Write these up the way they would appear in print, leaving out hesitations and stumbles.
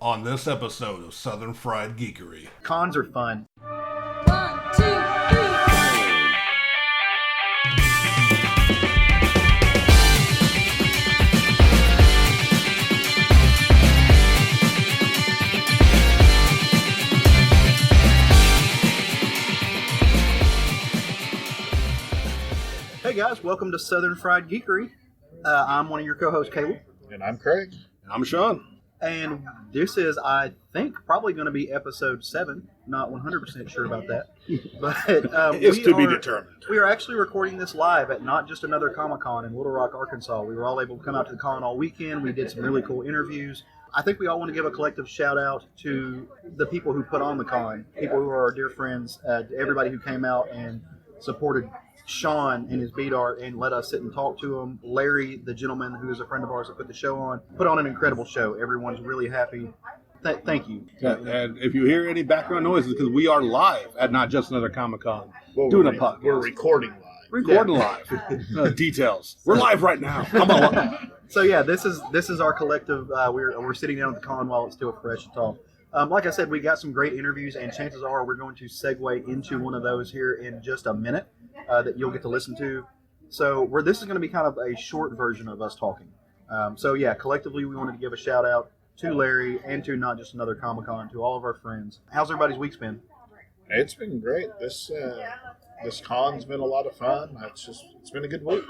on this episode of Southern Fried Geekery. Cons are fun. 1, 2, 3. Hey guys, welcome to Southern Fried Geekery. I'm one of your co-hosts, Caleb. And I'm Craig. And I'm Sean. And this is, I think, probably going to be episode 7. Not 100% sure about that. But It's to be determined. We are actually recording this live at Not Just Another Comic-Con in Little Rock, Arkansas. We were all able to come out to the con all weekend. We did some really cool interviews. I think we all want to give a collective shout out to the people who put on the con, people who are our dear friends, everybody who came out and supported Sean and his beat art and let us sit and talk to him. Larry, the gentleman who is a friend of ours that put the show on, put on an incredible show. Everyone's really happy. Thank you. Yeah, and if you hear any background noises, because we are live at Not Just Another Comic-Con doing a podcast. We're recording live. Recording live. Details. We're live right now. I'm alive. So yeah, this is our collective. We're sitting down at the con while it's still fresh to talk. Like I said, we got some great interviews, and chances are we're going to segue into one of those here in just a minute that you'll get to listen to. So this is going to be kind of a short version of us talking. So yeah, collectively we wanted to give a shout out to Larry and to Not Just Another Comic-Con, to all of our friends. How's everybody's week's been? It's been great. This con's been a lot of fun. It's been a good week.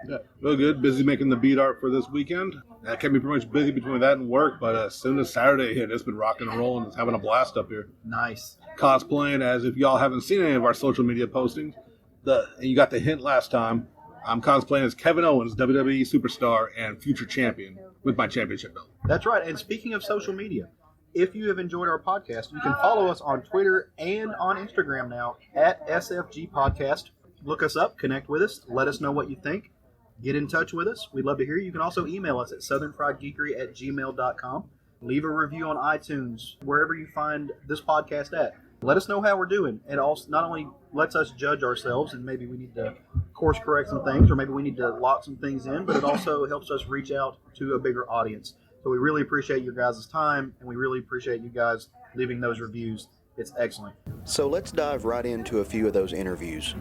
Yeah, real good. Busy making the beat art for this weekend. I kept me pretty much busy between that and work, but as soon as Saturday hit, it's been rocking and rolling. It's having a blast up here. Nice. Cosplaying, as if y'all haven't seen any of our social media postings, and you got the hint last time, I'm cosplaying as Kevin Owens, WWE superstar and future champion, with my championship belt. That's right. And speaking of social media, if you have enjoyed our podcast, you can follow us on Twitter and on Instagram now at SFG Podcast. Look us up, connect with us, let us know what you think. Get in touch with us. We'd love to hear you. You can also email us at southernfriedgeekery@gmail.com. Leave a review on iTunes, wherever you find this podcast at. Let us know how we're doing. It also not only lets us judge ourselves, and maybe we need to course correct some things, or maybe we need to lock some things in, but it also helps us reach out to a bigger audience. So we really appreciate your guys' time, and we really appreciate you guys leaving those reviews. It's excellent. So let's dive right into a few of those interviews.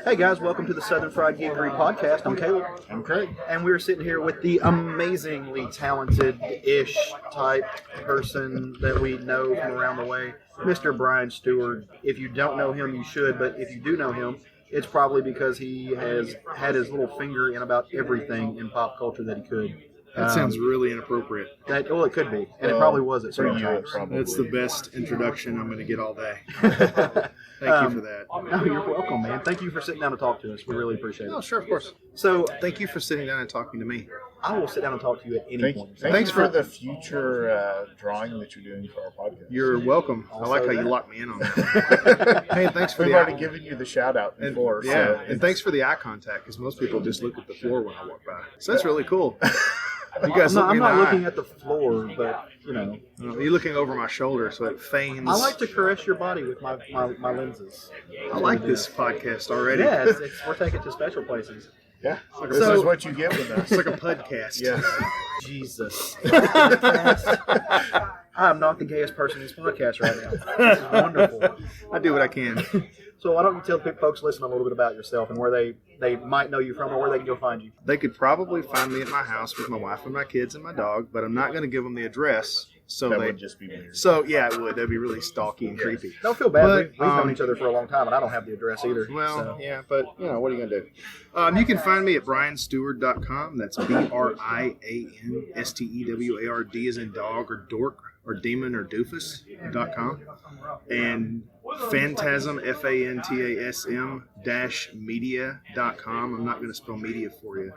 Hey guys, welcome to the Southern Fried Geekery podcast. I'm Caleb. I'm Craig. And we're sitting here with the amazingly talented-ish type person that we know from around the way, Mr. Brian Steward. If you don't know him, you should, but if you do know him, it's probably because he has had his little finger in about everything in pop culture that he could. That sounds really inappropriate. Well, it could be, and it probably was at certain times. That's the best introduction I'm going to get all day. Thank you for that. No, you're welcome, man. Thank you for sitting down to talk to us. We really appreciate it. Oh, sure, of course. So, Thank you for sitting down and talking to me. I will sit down and talk to you at any point. Thanks for the future drawing that you're doing for our podcast. You're welcome. I like how you locked me in on that. Hey, thanks for We've the already given you the shout out before. and thanks for the eye contact, because most people just look at the floor when I walk by. So that's really cool. You guys I'm not looking at the floor, but, you know. You're looking over my shoulder, so it feigns. I like to caress your body with my lenses. I like this podcast already. Yeah, we're taking it to special places. Yeah. This is what you get with us. It's like a podcast. Yeah. Jesus. I'm not the gayest person in this podcast right now. This is wonderful. I do what I can. So why don't you tell folks listening a little bit about yourself and where they might know you from or where they can go find you? They could probably find me at my house with my wife and my kids and my dog, but I'm not going to give them the address. So that would just be weird. So yeah, it would. That'd be really stalky and creepy. Don't feel bad. But, we've known each other for a long time, and I don't have the address either. Well, yeah, but what are you gonna do? You can find me at briansteward.com. That's BrianSteward as in dog or dork or demon or doofus.com, and Fantasm FANTASM-media.com. I'm not going to spell media for you.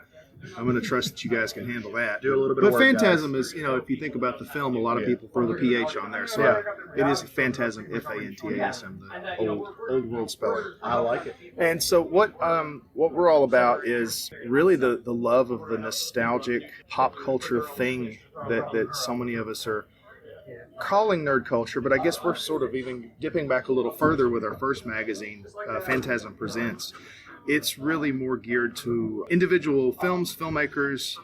I'm going to trust that you guys can handle that. Do a little bit of work, Phantasm guys. is, if you think about the film, a lot of people throw the PH on there. So it is Phantasm, FANTASM, the old world speller. I like it. And so what we're all about is really the love of the nostalgic pop culture thing that so many of us are calling nerd culture, but I guess we're sort of even dipping back a little further with our first magazine, Fantasm Presents. It's really more geared to individual films, filmmakers,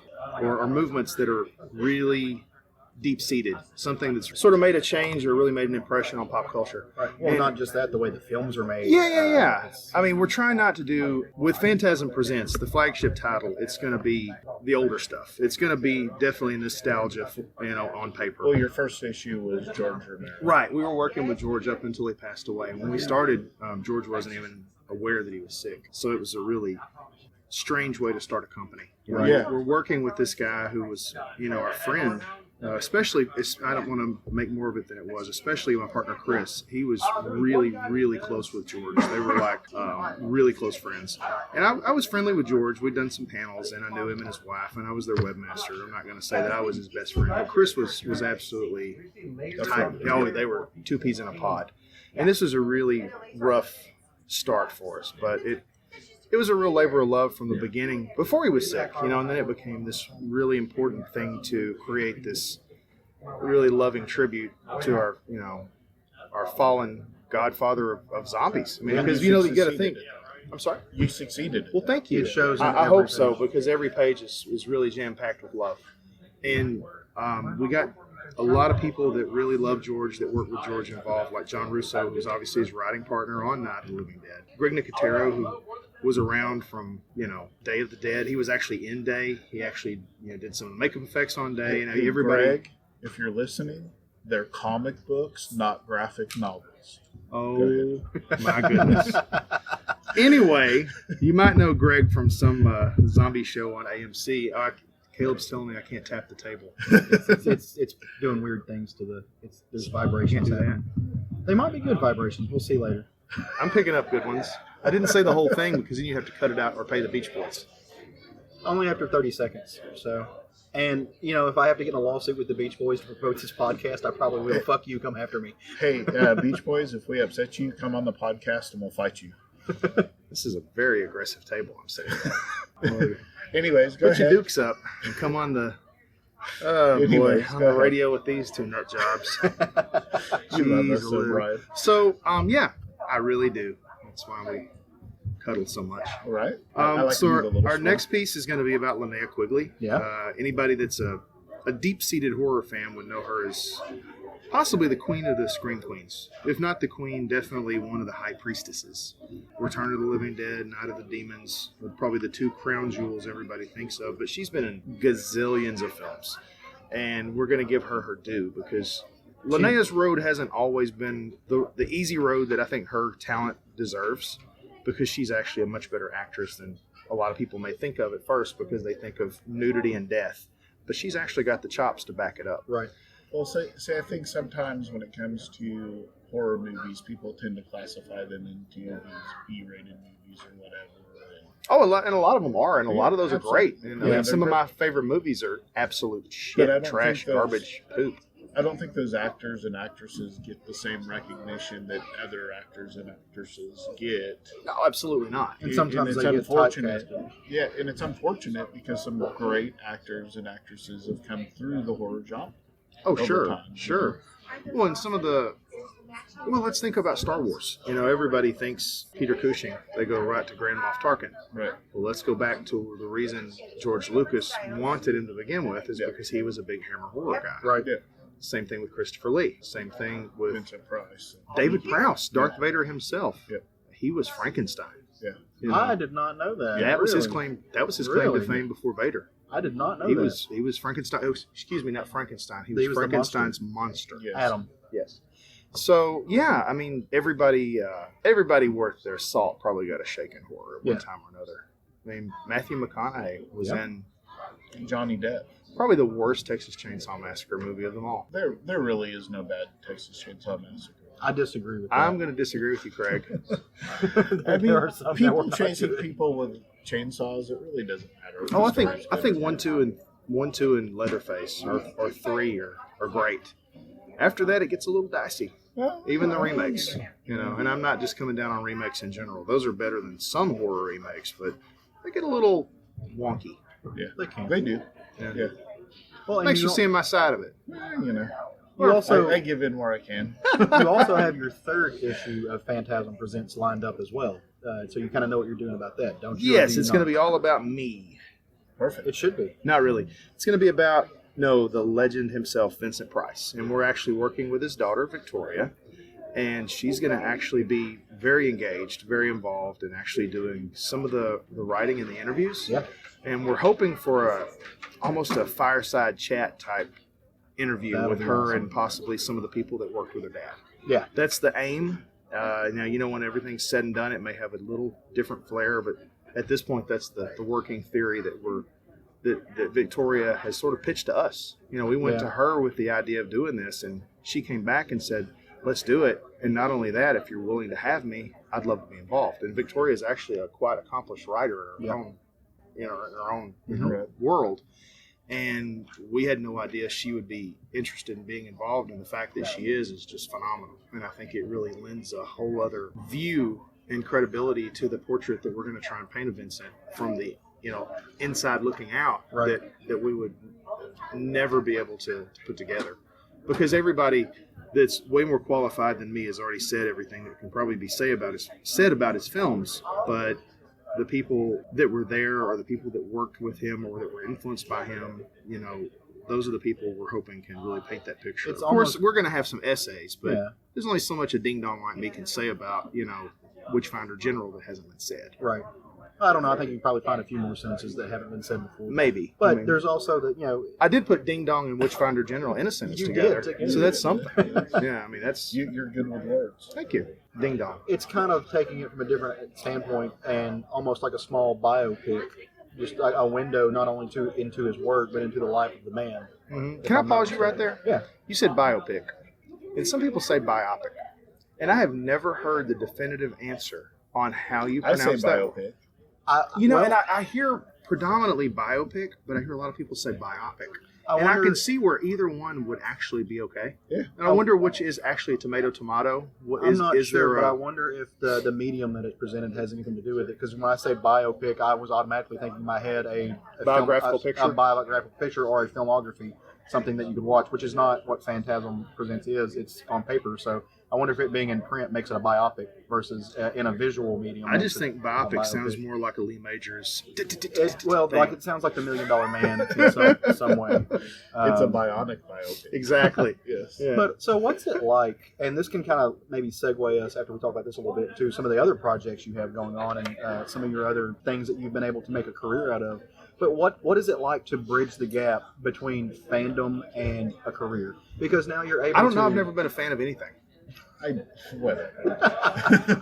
or movements that are really deep-seated, something that's sort of made a change or really made an impression on pop culture. Right. Well, And- not just that, the way the films are made. Yeah. It's- I mean, we're trying not to do, with Phantasm Presents, the flagship title, it's going to be the older stuff. It's going to be definitely nostalgia, on paper. Well, your first issue was George Romero. Right. We were working with George up until he passed away. And when we started, George wasn't even aware that he was sick. So it was a really strange way to start a company. Right. Yeah. We're working with this guy who was, our friend. Especially, I don't want to make more of it than it was, especially my partner Chris. He was really, really close with George. They were like really close friends. And I was friendly with George. We'd done some panels, and I knew him and his wife, and I was their webmaster. I'm not going to say that I was his best friend. But Chris was absolutely tight. They were two peas in a pod. And this was a really rough start for us, but it was a real labor of love from the beginning before he was sick, and then it became this really important thing to create this really loving tribute to our fallen godfather of zombies. I mean, because you got to think. I'm sorry. You succeeded. Well, thank you. It shows. I hope so, because every page is really jam packed with love, and we got a lot of people that really love George, that work with George involved, like John Russo, who's obviously his writing partner on Night of the Living Dead. Greg Nicotero, who was around from, Day of the Dead. He was actually in Day. He actually, did some makeup effects on Day. And Hey, everybody. Greg, if you're listening, they're comic books, not graphic novels. Oh, my goodness. Anyway, you might know Greg from some zombie show on AMC. Caleb's telling me I can't tap the table. It's doing weird things to there's vibrations. Can't do happening. They might be good vibrations. We'll see later. I'm picking up good ones. I didn't say the whole thing because then you have to cut it out or pay the Beach Boys. Only after 30 seconds. So, and if I have to get in a lawsuit with the Beach Boys to promote this podcast, I probably will. Fuck you, come after me. Hey, Beach Boys, if we upset you, come on the podcast and we'll fight you. This is a very aggressive table I'm sitting at. Anyways, go Put your ahead. dukes up and come on the Anyways, on go the ahead. radio with these two nut jobs. You love us Jeez, so, Lou. Brian. So, yeah, I really do. That's why we cuddle so much. All right. I like So to move a little our slower. next piece is going to be about Linnea Quigley. Yeah. Anybody that's a deep-seated horror fan would know her as possibly the queen of the Scream Queens. If not the queen, definitely one of the high priestesses. Return of the Living Dead, Night of the Demons, are probably the two crown jewels everybody thinks of. But she's been in gazillions of films. And we're going to give her her due because Linnea's road hasn't always been the easy road that I think her talent deserves, because she's actually a much better actress than a lot of people may think of at first, because they think of nudity and death. But she's actually got the chops to back it up. Right. Well, say I think sometimes when it comes to horror movies, people tend to classify them into these B-rated movies or whatever. Oh, and a lot of them are, and a lot of those are great. Absolutely. And I Yeah, mean, some of they're my favorite movies are absolute But I shit, don't trash, think those- garbage, poop. I don't think those actors and actresses get the same recognition that other actors and actresses get. No, absolutely not. And sometimes it's they get unfortunate. typecasted. Yeah, and it's unfortunate because some great actors and actresses have come through the horror genre. Oh, over sure, time. sure. Well, and some of well, let's think about Star Wars. Everybody thinks Peter Cushing. They go right to Grand Moff Tarkin. Right. Well, let's go back to the reason George Lucas wanted him to begin with is Yeah. because he was a big Hammer horror guy. Right. Yeah. Same thing with Christopher Lee. Same thing with Vincent Price. David Prowse, Darth Vader himself. Yep. He was Frankenstein. Yeah. You know? I did not know that. That was his Really? claim. That was his claim Really? to fame before Vader. I did not know He that. was Frankenstein. Oh, excuse me, not Frankenstein. He was He was the Frankenstein's monster. Yes. Adam. Yes. So yeah, I mean, everybody worth their salt probably got a shake in horror at one Yeah. time or another. I mean, Matthew McConaughey was Yep. in Johnny Depp. probably the worst Texas Chainsaw Massacre movie of them all. There really is no bad Texas Chainsaw Massacre. I disagree with that. I'm going to disagree with you, Craig. I mean, There are some that were people not chasing good. people with chainsaws, it really doesn't matter. Oh, I The think story's I good. think 1, 2, and Leatherface or 3 are great. After that, it gets a little dicey. Well, Even the remakes, and I'm not just coming down on remakes in general. Those are better than some horror remakes, but they get a little wonky. Yeah, They can. they do. Yeah. Yeah. Well, and Thanks you, for seeing my side of it. You know, you also I give in where I can. you also have your third issue of Phantasm Presents lined up as well. So you kind of know what you're doing about that, don't you? Or Yes, do you it's going to not? be all about me. Perfect. It should be. Not really. It's going to be about No, the legend himself, Vincent Price. And we're actually working with his daughter, Victoria. And she's going to actually be very engaged, very involved, and actually doing some of the writing and the interviews. Yeah. And we're hoping for almost a fireside chat type interview That'll with be her awesome. and possibly some of the people that worked with her dad. Yeah. That's the aim. Now, when everything's said and done, it may have a little different flair, but at this point, that's the working theory that Victoria has sort of pitched to us. We went to her with the idea of doing this, and she came back and said, let's do it. And not only that, if you're willing to have me, I'd love to be involved. And Victoria is actually a quite accomplished writer in her own, in her own world. And we had no idea she would be interested in being involved. And the fact that she is just phenomenal. And I think it really lends a whole other view and credibility to the portrait that we're going to try and paint of Vincent from the, inside looking out, Right. that we would never be able to put together. Because everybody that's way more qualified than me has already said everything that can probably be said about his films, but the people that were there or the people that worked with him or that were influenced by him, those are the people we're hoping can really paint that picture. It's of course, almost- we're going to have some essays, but Yeah. there's only so much a ding-dong like me can say about, Witchfinder General that hasn't been said. Right. I don't know. I think you can probably find a few more sentences that haven't been said before. Maybe. But there's also I did put Ding Dong and Witchfinder General in a sentence You together, did. so that's something. Yeah, that's. You're good with words. Thank you, Ding Dong. it's kind of taking it from a different standpoint and almost like a small biopic, just like a window not only into his work but into the life of the man. Mm-hmm. Can I pause you right there? Yeah. You said biopic, and some people say biopic, and I have never heard the definitive answer on how you I say pronounce that. biopic. And I hear predominantly biopic, but I hear a lot of people say biopic. I And I wonder- can see where either one would actually be okay. Yeah. And I wonder which is actually a tomato. What I'm is, not is sure, there but a, I wonder if the medium that it's presented has anything to do with it. Because when I say biopic, I was automatically thinking in my head a Biographical picture? a biographical picture, or a filmography, something that you could watch, which is not what Phantasm Presents is. It's on paper, so I wonder if it being in print makes it a biopic versus in a visual medium. I makes just it think a biopic sounds more like a Lee Majors. like it sounds like the $1 Million Man in some way. It's a bionic biopic. Exactly. Yes. Yeah. But so what's it like? And this can kind of maybe segue us after we talk about this a little bit to some of the other projects you have going on and some of your other things that you've been able to make a career out of. But what is it like to bridge the gap between fandom and a career? Because now you're able I don't to... know. I've never been a fan of anything. Whatever.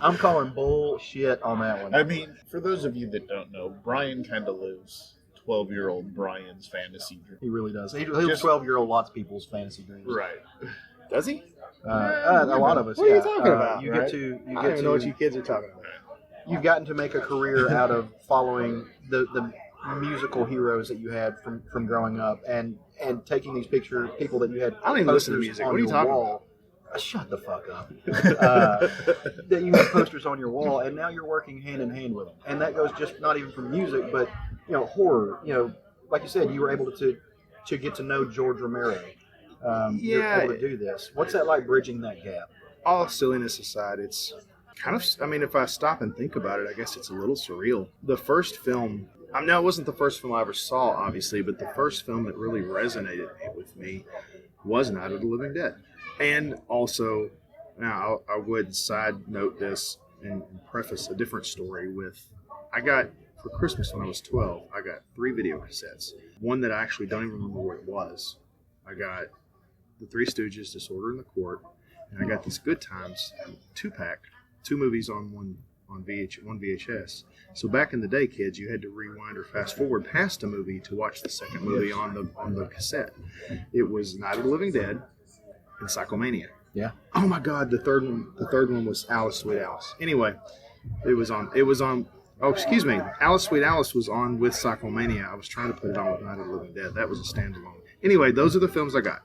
I'm calling bullshit on that one. I mean, for those of you that don't know, Brian kind of lives 12-year-old Brian's fantasy dream. He really does. He lives 12-year-old lots of people's fantasy dreams. Right. Does he? A lot of us. What are you yeah. talking about, You right? get to. I don't even know what you kids are talking about. You've gotten to make a career out of following the musical heroes that you had from growing up and taking these people that you had. I don't even listen to posters music. on What are you your talking wall. Shut the fuck up. That you had posters on your wall, and now you're working hand in hand with them, and that goes just not even from music, but horror. Like you said, you were able to get to know George Romero. You're able to do this. What's that like, bridging that gap? All silliness aside, it's kind of, if I stop and think about it, I guess it's a little surreal. The first film, it wasn't the first film I ever saw, obviously, but the first film that really resonated with me was Night of the Living Dead. And also, now I would side note this and preface a different story with, for Christmas when I was 12, I got 3 video cassettes. One that I actually don't even remember what it was. I got The Three Stooges, Disorder in the Court, and I got this Good Times 2-pack, 2 movies on one VHS. So back in the day, kids, you had to rewind or fast forward past a movie to watch the second movie on the cassette. It was Night of the Living Dead and Psychomania. Yeah. Oh my God, the third one was Alice Sweet Alice. Anyway, it was on. Oh, excuse me. Alice Sweet Alice was on with Psychomania. I was trying to put it on with Night of the Living Dead. That was a standalone. Anyway, those are the films I got.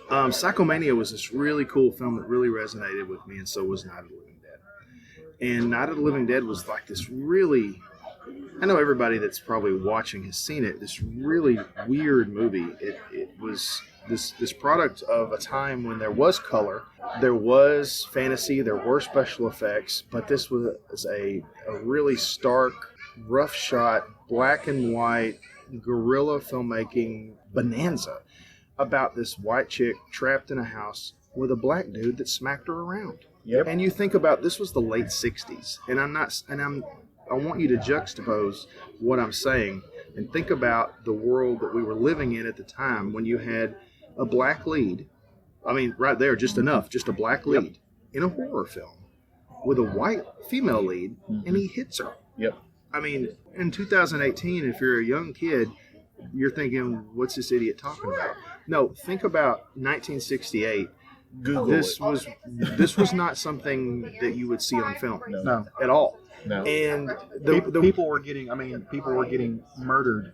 Psychomania was this really cool film that really resonated with me, and so was Night of the Living Dead. And Night of the Living Dead was like this really, I know everybody that's probably watching has seen it, this really weird movie. It was this product of a time when there was color, there was fantasy, there were special effects, but this was a really stark, rough shot, black and white, guerrilla filmmaking bonanza. about this white chick trapped in a house with a black dude that smacked her around. Yep. And you think about, this was the late 60s, and I want you to juxtapose what I'm saying and think about the world that we were living in at the time when you had a black lead. I mean, right there, just a black lead in a horror film with a white female lead, and he hits her. Yep. I mean, in 2018, if you're a young kid, you're thinking, what's this idiot talking about? No, think about 1968. Google This it. was not something that you would see on film No. at all. No. And People were getting murdered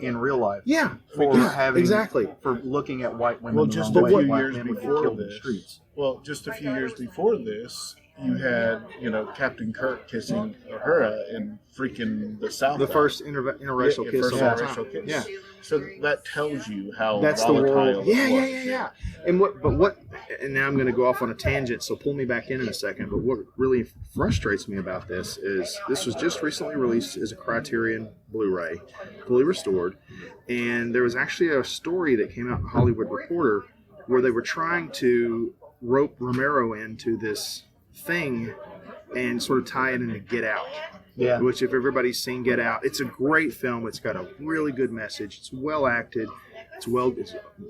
in real life. yeah, For having exactly. for looking at white women. Well, the just wrong a way. few White years men would get before killed in the this. streets. Well, just a few years before this, you had, Captain Kirk kissing Uhura in freaking the South. The first interracial kiss first of all interracial time. kiss. Yeah, So that tells you how that's the volatile world. it Yeah. was. And and now I'm going to go off on a tangent, so pull me back in a second. But what really frustrates me about this is this was just recently released as a Criterion Blu-ray, fully restored, and there was actually a story that came out in the Hollywood Reporter where they were trying to rope Romero into this thing and sort of tie it into Get Out. Yeah. Which, if everybody's seen Get Out, it's a great film. It's got a really good message. It's well acted. It's an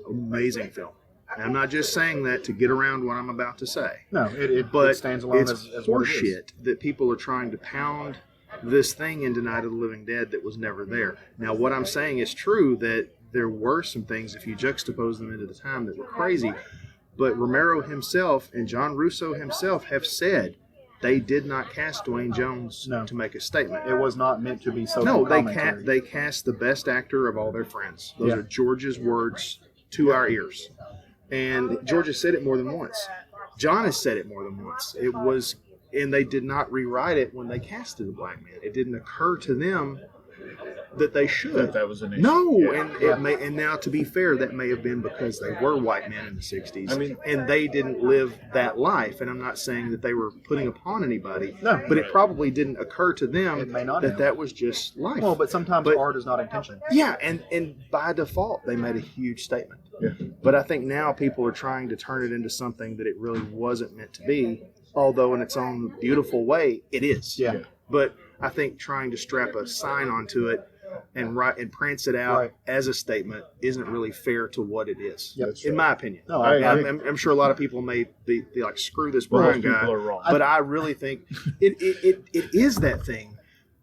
amazing film. And I'm not just saying that to get around what I'm about to say. No, it But stands alone it's as what it is. horseshit that people are trying to pound this thing into Night of the Living Dead that was never there. Now, what I'm saying is true, that there were some things, if you juxtapose them into the time, that were crazy. But Romero himself and John Russo himself have said they did not cast Dwayne Jones to make a statement. It was not meant to be social No, commentary. they cast the best actor of all their friends. Those Yeah. are George's words to our ears. And George has said it more than once. John has said it more than once. And they did not rewrite it when they casted the black man. It didn't occur to them that they should. That was an issue. No, Yeah. and now, to be fair, that may have been because they were white men in the 60s. I mean- and they didn't live that life. And I'm not saying that they were putting upon anybody. No. But it probably didn't occur to them It may not that have. that was just life. Well, but sometimes But- art is not intentional. Yeah, and by default, they made a huge statement. Yeah. But I think now people are trying to turn it into something that it really wasn't meant to be, although in its own beautiful way, it is. Yeah. But I think trying to strap a sign onto it and prance it out Right. as a statement isn't really fair to what it is, Yep. That's in right. my opinion. No, I agree. I'm sure a lot of people may be like, screw this Well, Brian those people guy, are wrong. but I really think it is that thing.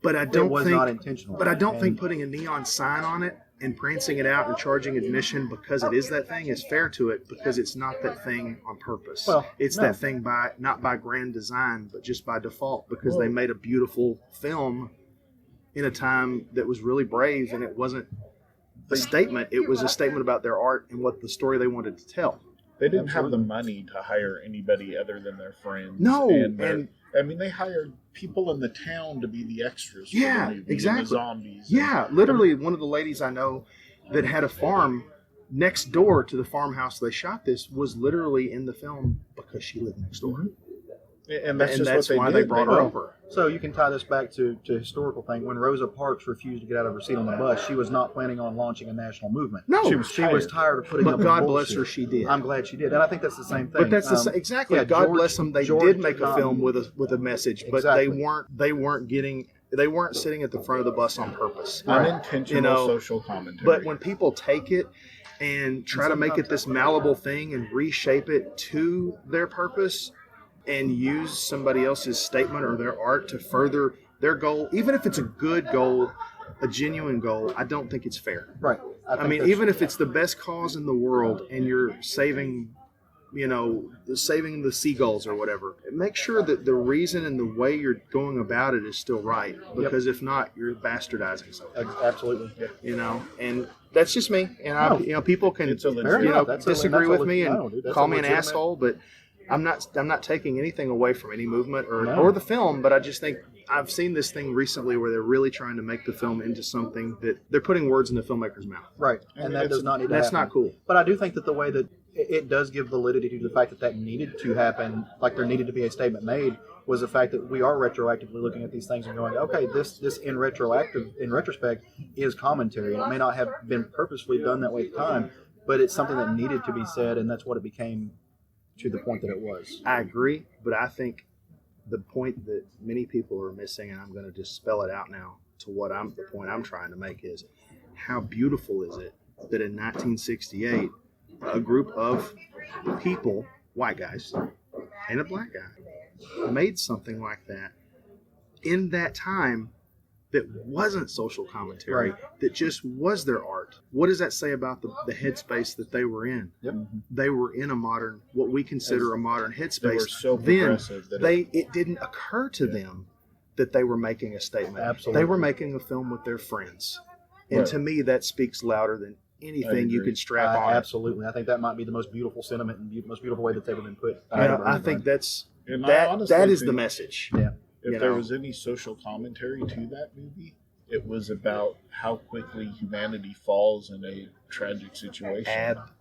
But I don't it was think not intentional. but I don't And think putting a neon sign on it and prancing it out and charging admission because it is that thing is fair to it, because it's not that thing on purpose. Well, it's no. that thing not by grand design, but just by default, because they made a beautiful film in a time that was really brave, and it wasn't a statement. It was a statement about their art and what the story they wanted to tell. They didn't have the money to hire anybody other than their friends. No, and I mean, they hired people in the town to be the extras. For Yeah, the movie, exactly. And the zombies. Yeah, literally, one of the ladies I know that had a farm next door to the farmhouse they shot this was literally in the film because she lived next door. And that's And just that's what they why did. they brought her Well, over. So you can tie this back to a historical thing. When Rosa Parks refused to get out of her seat on the bus, she was not planning on launching a national movement. No, She was tired of putting up but with God bullshit. bless her, she did. I'm glad she did, and I think that's the same thing. But that's exactly. yeah, God George- bless them. They George did make did a not- film with a message, but Exactly. they weren't sitting at the front of the bus on purpose. Unintentional You know, social commentary. But when people take it and try to make it this malleable thing and reshape it to their purpose and use somebody else's statement or their art to further their goal, even if it's a good goal, a genuine goal, I don't think it's fair. Right. I think mean, that's- even if it's the best cause in the world and you're saving the seagulls or whatever, make sure that the reason and the way you're going about it is still right. Because if not, you're bastardizing something. Absolutely. And that's just me. And No. people can It's a legit- Fair enough. That's a- disagree that's a with le- me and no, dude, that's call a me an legitimate- asshole, but I'm not taking anything away from any movement or No. or the film. But I just think I've seen this thing recently where they're really trying to make the film into something that they're putting words in the filmmaker's mouth. Right. And And that it's- does not need to That's happen. not cool. But I do think that the way that it does give validity to the fact that that needed to happen, like there needed to be a statement made, was the fact that we are retroactively looking at these things and going, okay, this in retrospect is commentary, and it may not have been purposefully done that way at the time, but it's something that needed to be said, and that's what it became to the point that it was. I agree, but I think the point that many people are missing, and I'm going to just spell it out now to the point I'm trying to make is, how beautiful is it that in 1968, a group of people, white guys and a black guy, made something like that in that time that wasn't social commentary, that just was their art. What does that say about the headspace that they were in? Yep. They were in a modern, what we consider a modern headspace. They were so then progressive that it didn't occur to them that they were making a statement. Absolutely. They were making a film with their friends. And Right. to me, that speaks louder than anything you agree. could strap on. Absolutely. I think that might be the most beautiful sentiment and most beautiful way that's ever been put. I think that's And I that honestly is the think message. Yeah. if you there know. was any social commentary to that movie, it was about how quickly humanity falls in a tragic situation.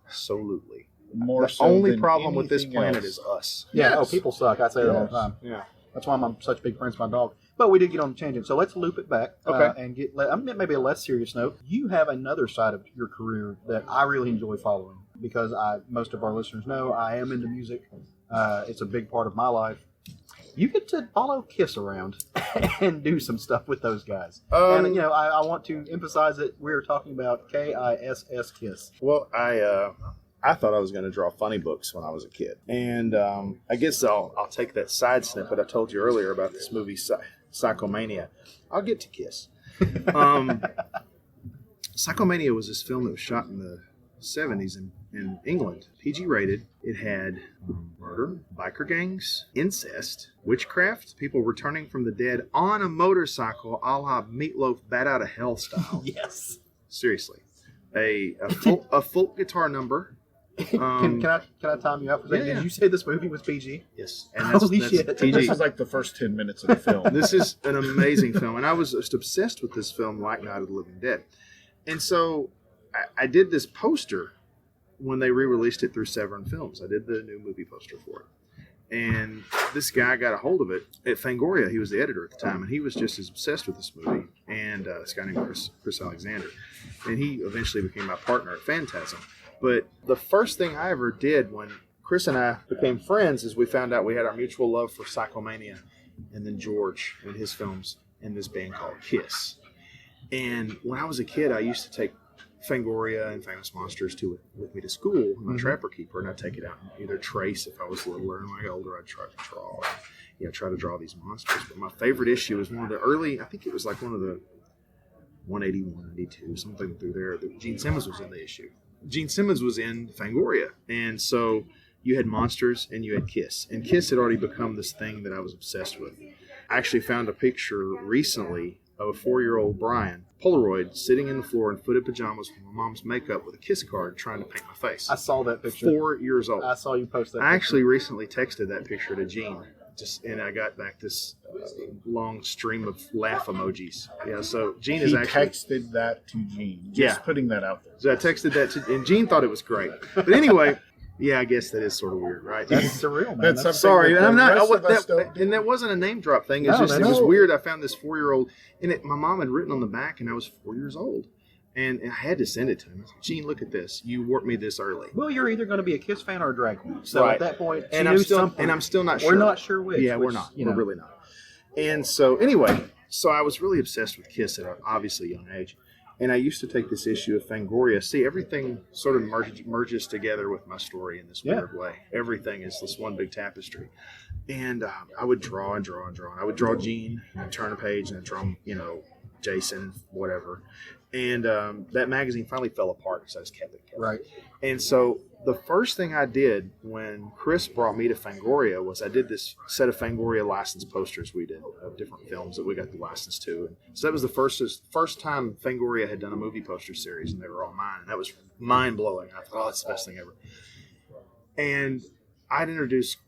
Absolutely. More The so only than problem with this anything planet else. is us. Yeah, Yes. people suck. I say that all the Yes. time. Yeah. That's why I'm such big friends with my dog. But we did get on the tangent, so let's loop it back Okay. and get maybe a less serious note. You have another side of your career that I really enjoy following because most of our listeners know I am into music. It's a big part of my life. You get to follow Kiss around and do some stuff with those guys. And I want to emphasize that we're talking about KISS Kiss. Well, I thought I was going to draw funny books when I was a kid, and I guess I'll take that side snippet I told you earlier about this movie Psychomania. I'll get to Kiss. Psychomania was this film that was shot in the 70s in England, PG rated. It had murder, biker gangs, incest, witchcraft, people returning from the dead on a motorcycle, a la Meatloaf Bat Out of Hell style. Yes. Seriously, a folk guitar number. Can I time you out for a second? yeah. Did you say this movie was PG? Yes, and Holy shit. This PG. is like the first 10 minutes of the film. This is an amazing film, and I was just obsessed with this film, like Night of the Living Dead. And so I did this poster when they re-released it through Severin Films. I did the new movie poster for it. And this guy got a hold of it at Fangoria. He was the editor at the time, and he was just as obsessed with this movie. And this guy named Chris Alexander. And he eventually became my partner at Fantasm. But the first thing I ever did when Chris and I became friends is we found out we had our mutual love for Psychomania and then George and his films in this band called Kiss. And when I was a kid, I used to take Fangoria and Famous Monsters with me to school, my trapper keeper, and I'd take it out and either trace if I was littler, and when I got older, I'd try to draw, try to draw these monsters. But my favorite issue was one of the early, I think it was like one of the 180, 192, something through there, that Gene Simmons was in the issue. Gene Simmons was in Fangoria, and so you had Monsters and you had Kiss, and Kiss had already become this thing that I was obsessed with. I actually found a picture recently of a 4-year-old Brian, Polaroid, sitting in the floor in footed pajamas with my mom's makeup with a Kiss card trying to paint my face. I saw that picture. 4 years old. I saw you post that. I actually recently texted that picture to Gene, and I got back this long stream of laugh emojis. Yeah, so Gene He is actually... texted that to Gene. Just putting that out there. So I texted that to... And Gene thought it was great. But anyway... Yeah, I guess that is sort of weird, right? That's surreal, man. That's That's something Sorry, that I'm the not. rest of us don't do. And that wasn't a name drop thing. It's No, just no, it was no. weird. I found this 4-year-old, and my mom had written on the back, and I was 4 years old, and I had to send it to him. I was like, Gene, look at this. You warped me this early. well, you're either going to be a Kiss fan or a drag queen. So Right. at that point, And she I'm knew still something. and I'm still not sure. We're not sure which. Yeah, we're which, not. You We're know. really not. And so anyway, so I was really obsessed with Kiss at an obviously young age. And I used to take this issue of Fangoria. See, everything sort of merges together with my story in this weird way. Everything is this one big tapestry. And I would draw and draw and draw. And I would draw Gene and turn a page and I'd draw, Jason, whatever. And that magazine finally fell apart, so I just kept it. Right. And so the first thing I did when Chris brought me to Fangoria was I did this set of Fangoria license posters we did of different films that we got the license to. And so that was the first time Fangoria had done a movie poster series, and they were all mine. And that was mind-blowing. I thought, that's the best thing ever. And I'd introduced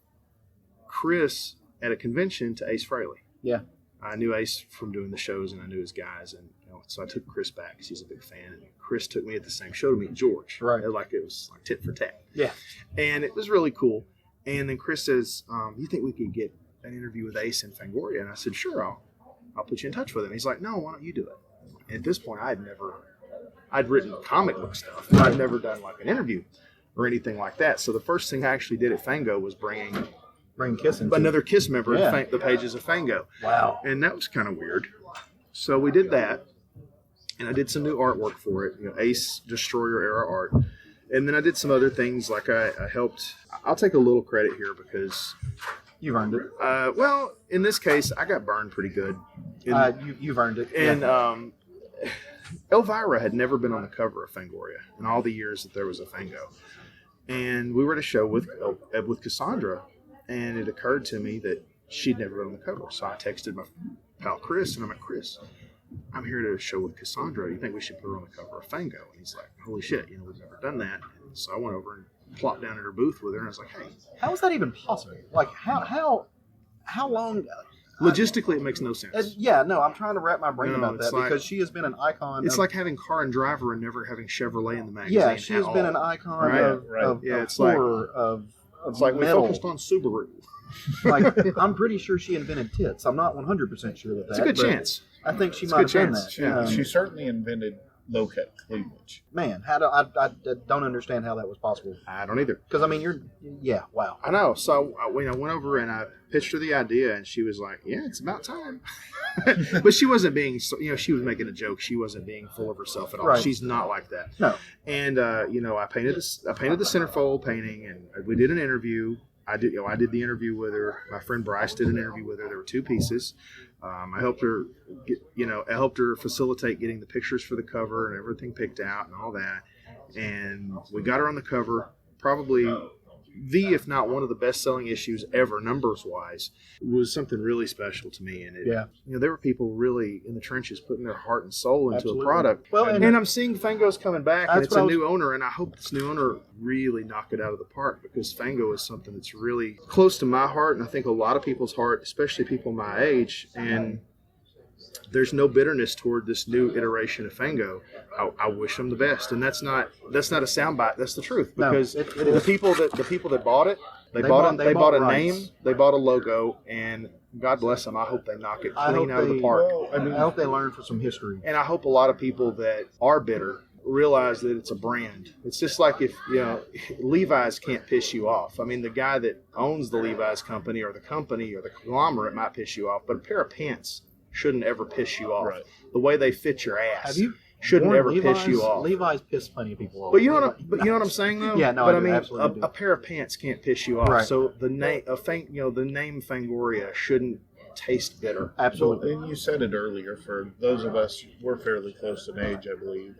Chris at a convention to Ace Frehley. Yeah. I knew Ace from doing the shows, and I knew his guys, and so I took Chris back because he's a big fan. And Chris took me at the same show to meet George. Right. Like it was like tit for tat. Yeah. And it was really cool. And then Chris says, "You think we could get an interview with Ace in Fangoria?" And I said, "Sure, I'll put you in touch with him." He's like, "No, why don't you do it?" And at this point, I had never I'd written comic book stuff, but I'd never done like an interview or anything like that. So the first thing I actually did at Fango was bring Kiss into another Kiss member Yeah. to the pages of Fango. Wow. And that was kind of weird. So we did that, and I did some new artwork for it, Ace Destroyer era art. And then I did some other things, like I helped. I'll take a little credit here because You've earned it. well, in this case, I got burned pretty good. You've earned it. And Yeah. Elvira had never been on the cover of Fangoria in all the years that there was a Fango. And we were at a show with Cassandra, and it occurred to me that she'd never been on the cover. So I texted my pal Chris, and I'm like, Chris, I'm here to a show with Cassandra. You think we should put her on the cover of Fango? And he's like, holy shit, we've never done that. And so I went over and plopped down at her booth with her, and I was like, hey. How is that even possible? Like, how long? Logistically, it makes no sense. Yeah, no, I'm trying to wrap my brain No, about it's that like- because she has been an icon. It's of, like having Car and Driver and never having Chevrolet in the magazine. yeah, she has at been all. an icon Right, of Yeah, of it's like- horror, of It's like we metal. focused on Subaru. Like, I'm pretty sure she invented tits. I'm not 100% sure of that. It's a good but chance. I think she It's a might good have done chance. that. Yeah, She certainly invented low-cut cleavage. Man, how do I don't understand how that was possible. I don't either. Because I mean, wow. I know. So I went over and I pitched her the idea, and she was like, "Yeah, it's about time." But she wasn't being, she was making a joke. She wasn't being full of herself at all. Right. She's not like that. No. And I painted the centerfold painting, and we did an interview. I did the interview with her. My friend Bryce did an interview with her. There were 2 pieces. I helped her facilitate getting the pictures for the cover and everything picked out and all that. And we got her on the cover. Probably if not one of the best-selling issues ever, numbers-wise, was something really special to me. And there were people really in the trenches putting their heart and soul into Absolutely. a product. Well, and I'm seeing Fango's coming back, and That's it's what a I was- new owner, and I hope this new owner really knock it out of the park, because Fango is something that's really close to my heart, and I think a lot of people's heart, especially people my age. And there's no bitterness toward this new iteration of Fango. I wish them the best, and that's not a soundbite. That's the truth, No, because it the is. people that bought it, they bought bought a rights. name, they bought a logo, and God bless them. I hope they knock it I clean hope out of the they- park. Well, I hope they learn from some history. And I hope a lot of people that are bitter realize that it's a brand. It's just like if, Levi's can't piss you off. I mean, the guy that owns the Levi's company or the conglomerate might piss you off, but a pair of pants shouldn't ever piss you off. Right. The way they fit your ass Have you shouldn't worn ever piss you Levi's? off. Levi's pissed plenty of people off. But you know what I'm saying though? Yeah, no, but I do, mean, absolutely do. a pair of pants can't piss you off. Right. So the name, the name Fangoria shouldn't taste bitter. Absolutely. And you said it earlier, for those of us, we're fairly close in age, I believe.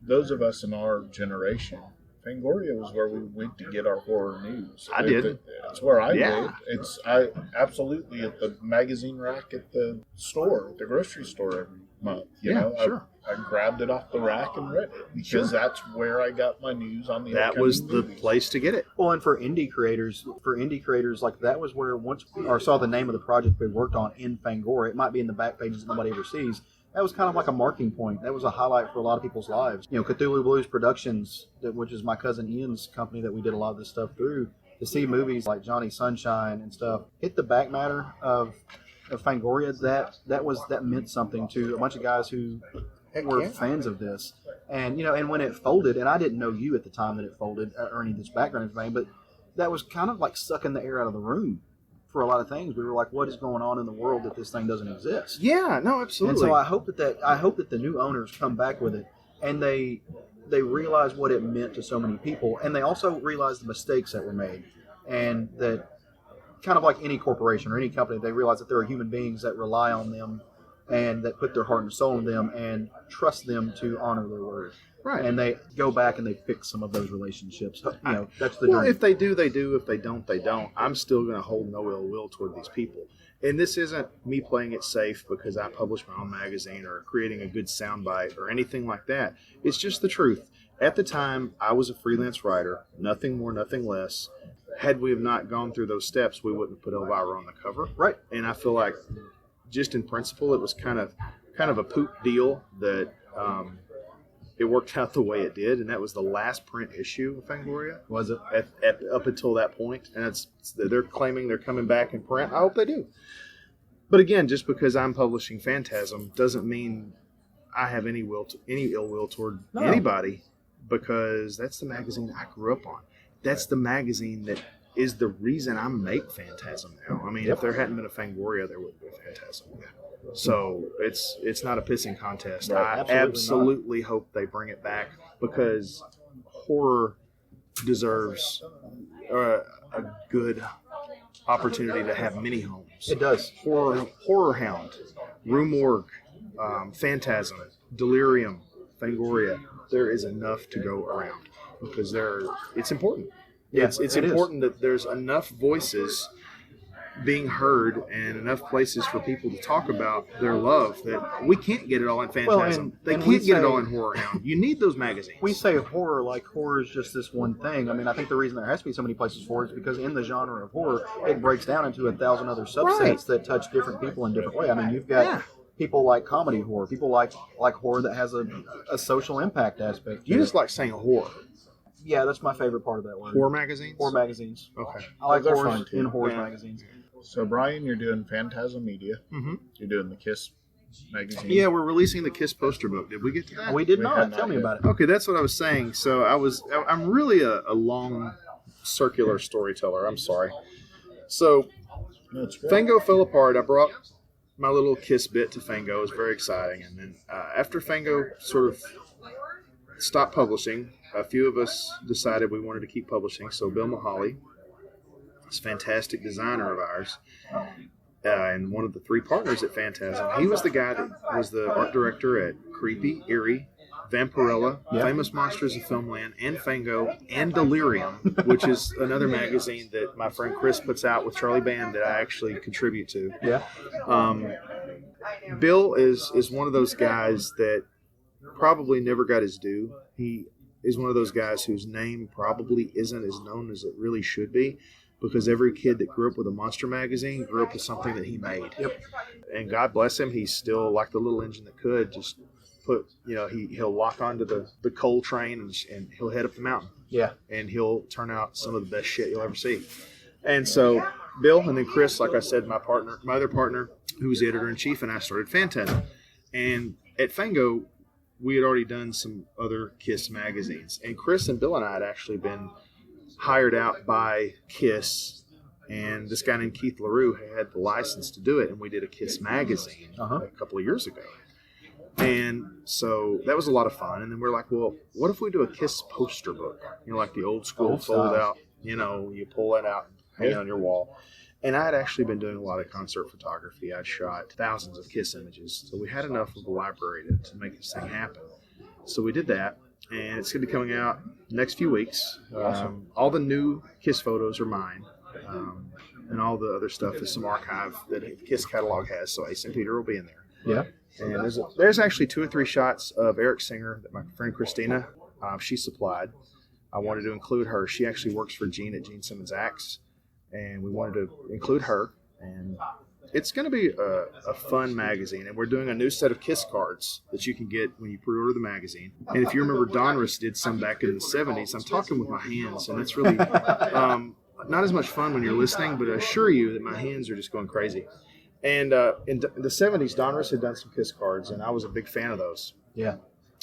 Those of us in our generation, Fangoria was where we went to get our horror news. I did. It's where I Yeah. did. I absolutely at the magazine rack at the store, the grocery store every month. Sure. I grabbed it off the rack and read it because that's where I got my news on the That upcoming was the movies. place to get it. Well, and for indie creators, like that was where once we saw the name of the project we worked on in Fangoria, it might be in the back pages that nobody ever sees. That was kind of like a marking point. That was a highlight for a lot of people's lives. Cthulhu Blues Productions, which is my cousin Ian's company that we did a lot of this stuff through, to see movies like Johnny Sunshine and stuff hit the back matter of Fangoria, that meant something to a bunch of guys who were fans of this. And and when it folded, and I didn't know you at the time that it folded or any of this background information, but that was kind of like sucking the air out of the room for a lot of things. We were like, what is going on in the world that this thing doesn't exist? Yeah, no, absolutely. And so I hope that the new owners come back with it, and they realize what it meant to so many people, and they also realize the mistakes that were made, and that kind of like any corporation or any company, they realize that there are human beings that rely on them and that put their heart and soul in them and trust them to honor their word. Right. And they go back and they fix some of those relationships. That's the Well, dream. if they do, they do. If they don't, they don't. I'm still going to hold no ill will toward these people. And this isn't me playing it safe because I publish my own magazine or creating a good soundbite or anything like that. It's just the truth. At the time, I was a freelance writer, nothing more, nothing less. Had we have not gone through those steps, we wouldn't have put Elvira on the cover. Right. And I feel like, just in principle, it was kind of a poop deal that it worked out the way it did, and that was the last print issue of Fangoria. Was it? Up until that point, and they're claiming they're coming back in print. I hope they do. But again, just because I'm publishing Fantasm doesn't mean I have any ill will toward anybody, because that's the magazine I grew up on. That's the magazine that is the reason I make Phantasm now. I mean, if there hadn't been a Fangoria, there wouldn't be a Phantasm. So it's not a pissing contest. Right, I absolutely hope they bring it back, because horror deserves a good opportunity to have many homes. It does. Horror Hound, Rue Morgue, Phantasm, Delirium, Fangoria. There is enough to go around, because it's important. Yeah, It's important that there's enough voices being heard and enough places for people to talk about their love that we can't get it all in Phantasm. They can't get it all in Horror Hound. You need those magazines. We say horror like horror is just this one thing. I mean, I think the reason there has to be so many places for it is because in the genre of horror, it breaks down into 1,000 other subsets that touch different people in different ways. I mean, you've got people like comedy horror, people like horror that has a social impact aspect. You just like saying horror. Yeah, that's my favorite part of that word. Horror magazines? Horror magazines. Okay. I like They're horror fun, too. in horror Yeah. magazines. So, Brian, you're doing Phantasm Media. Mm-hmm. You're doing the Kiss magazine. Yeah, we're releasing the Kiss poster book. Did we get to that? We did We not. had Tell not me yet. about it. Okay, that's what I was saying. So I'm really a long circular storyteller. I'm sorry. So That's great. Fango fell apart. I brought my little Kiss bit to Fango. It was very exciting. And then after Fango sort of stopped publishing, a few of us decided we wanted to keep publishing. So Bill Mahaly, this fantastic designer of ours, and one of the three partners at Phantasm, he was the guy that was the art director at Creepy, Eerie, Vampirella, Famous Monsters of Filmland, and Fango, and Delirium, which is another magazine that my friend Chris puts out with Charlie Band that I actually contribute to. Yeah. Bill is one of those guys that probably never got his due. He is one of those guys whose name probably isn't as known as it really should be, because every kid that grew up with a monster magazine grew up with something that he made. Yep. And God bless him, he's still like the little engine that could just put, he'll lock onto the coal train and he'll head up the mountain. Yeah. And he'll turn out some of the best shit you'll ever see. And so Bill and then Chris, like I said, my other partner, who was the editor-in-chief, and I started Phantasm. And at Fango, we had already done some other Kiss magazines. And Chris and Bill and I had actually been hired out by Kiss, and this guy named Keith LaRue had the license to do it, and we did a Kiss magazine a couple of years ago. And so that was a lot of fun. And then we're like, well, what if we do a Kiss poster book? Like the old school fold out, you pull that out and hang it on your wall. And I had actually been doing a lot of concert photography. I'd shot thousands of Kiss images. So we had enough of a library to make this thing happen. So we did that. And it's going to be coming out next few weeks. All the new Kiss photos are mine. And all the other stuff is some archive that the Kiss catalog has. So Ace and Peter will be in there. Yeah. And there's actually 2 or 3 shots of Eric Singer that my friend Christina, she supplied. I wanted to include her. She actually works for Gene at Gene Simmons Acts. And we wanted to include her. And it's going to be a fun magazine. And we're doing a new set of Kiss cards that you can get when you pre-order the magazine. And if you remember, Donruss did some back in the 70s. I'm talking with my hands, and it's really not as much fun when you're listening, but I assure you that my hands are just going crazy. And in the 70s, Donruss had done some Kiss cards, and I was a big fan of those. Yeah.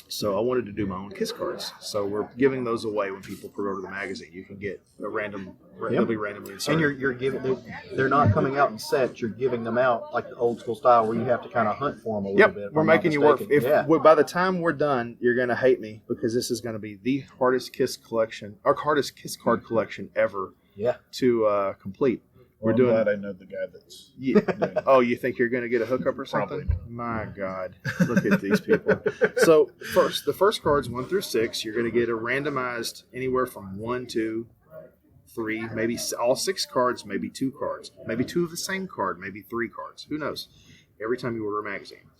So I wanted to do my own Kiss cards. So we're giving those away when people pre-order the magazine. You can get a random, they'll be randomly inserted. And you're giving, they're not coming out in sets. You're giving them out like the old school style where you have to kind of hunt for them a little bit. if We're I'm not making you work. mistaken. By the time we're done, you're going to hate me, because this is going to be the hardest Kiss card collection ever to complete. Well, I'm glad I know the guy that's doing it. Oh, you think you're going to get a hookup or something? Probably not. My God, look at these people. So the first cards 1 through 6, you're going to get a randomized anywhere from 1, 2, 3, maybe all 6 cards, maybe 2 cards, maybe 2 of the same card, maybe 3 cards. Who knows? Every time you order a magazine.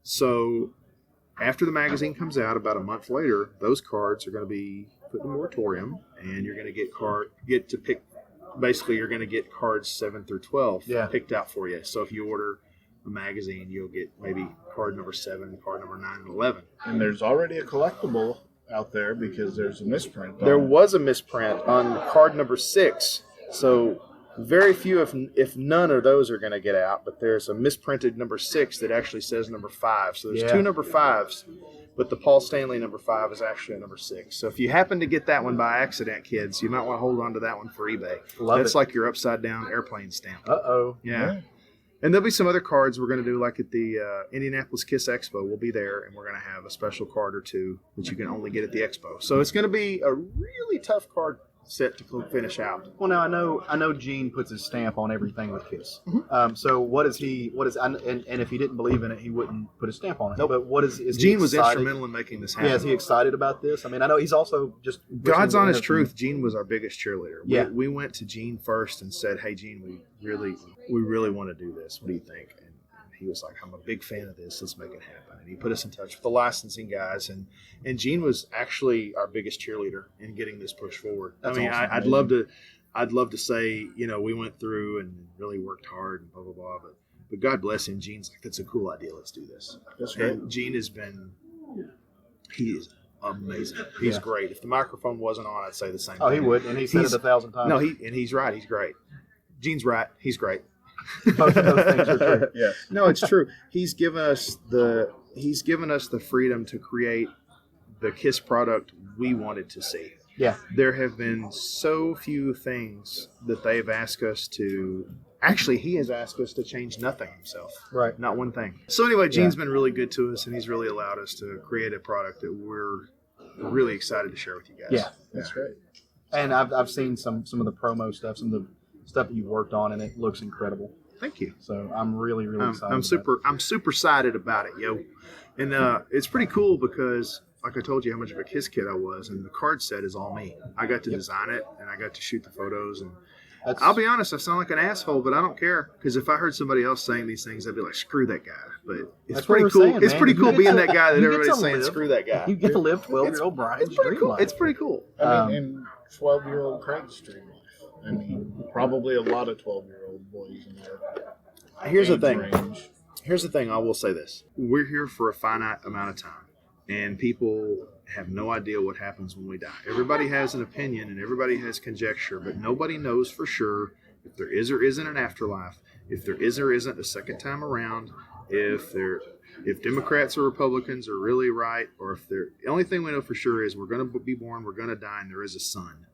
So after the magazine comes out, about a month later, those cards are going to be put in a moratorium, and you're going to get to pick. Basically, you're going to get cards 7 through 12 picked out for you. So if you order a magazine, you'll get maybe card number 7, card number 9, and 11. And there's already a collectible out there because there's a misprint. There was a misprint on card number 6. So Very few, if none of those are going to get out, but there's a misprinted number 6 that actually says number 5. So there's 2 number 5s, but the Paul Stanley number 5 is actually a number 6. So if you happen to get that one by accident, kids, you might want to hold on to that one for eBay. That's like your upside down airplane stamp. Uh-oh. Yeah. And there'll be some other cards we're going to do, like at the Indianapolis Kiss Expo. We'll be there, and we're going to have a special card or two that you can only get at the expo. So it's going to be a really tough card set to finish out. Well, now I know Gene puts his stamp on everything with Kiss. So what is and if he didn't believe in it, he wouldn't put a stamp on it. No, but what is Gene was excited? instrumental in making this happen. Yeah, is he excited about this? I mean, I know he's also just God's honest truth. Gene was our biggest cheerleader. Yeah. We went to Gene first and said, "Hey, Gene, we really want to do this. What do you think?" And he was like, "I'm a big fan of this. Let's make it happen." And he put us in touch with the licensing guys, and Gene was actually our biggest cheerleader in getting this push forward. That's awesome. I'd love to say, we went through and really worked hard and blah blah blah, but God bless him. Gene's like, "That's a cool idea. Let's do this." That's great. And Gene he is amazing. He's great. If the microphone wasn't on, I'd say the same thing. He would, and he said it 1,000 times. No, he's right. He's great. Gene's right. He's great. Both of those things are true. Yeah. No, it's true. He's given us the freedom to create the KISS product we wanted to see. Yeah. There have been so few things that they've asked us to. Actually, he has asked us to change nothing himself. Right. Not one thing. So anyway, Gene's been really good to us, and he's really allowed us to create a product that we're really excited to share with you guys. Yeah. That's great. And I've seen some of the promo stuff, some of the stuff that you've worked on, and it looks incredible. Thank you. So I'm really excited. I'm super excited about it, yo. And it's pretty cool because, like I told you, how much of a KISS kid I was, and the card set is all me. I got to design it, and I got to shoot the photos. And I'll be honest, I sound like an asshole, but I don't care, because if I heard somebody else saying these things, I'd be like, screw that guy. But it's pretty cool. Saying, it's man. pretty cool being that guy that you get everybody's to saying, live. screw that guy. You get to live 12-year-old Brian's It's pretty dream cool. life. It's pretty cool. I mean, and 12-year-old Craig's dream life. I mean, probably a lot of 12-year-old boys in there. Here's the thing. Range. Here's the thing. I will say this. We're here for a finite amount of time, and people have no idea what happens when we die. Everybody has an opinion, and everybody has conjecture, but nobody knows for sure if there is or isn't an afterlife, if there is or isn't a second time around, if Democrats or Republicans are really right, or if they're. The only thing we know for sure is we're going to be born, we're going to die, and there is a sun.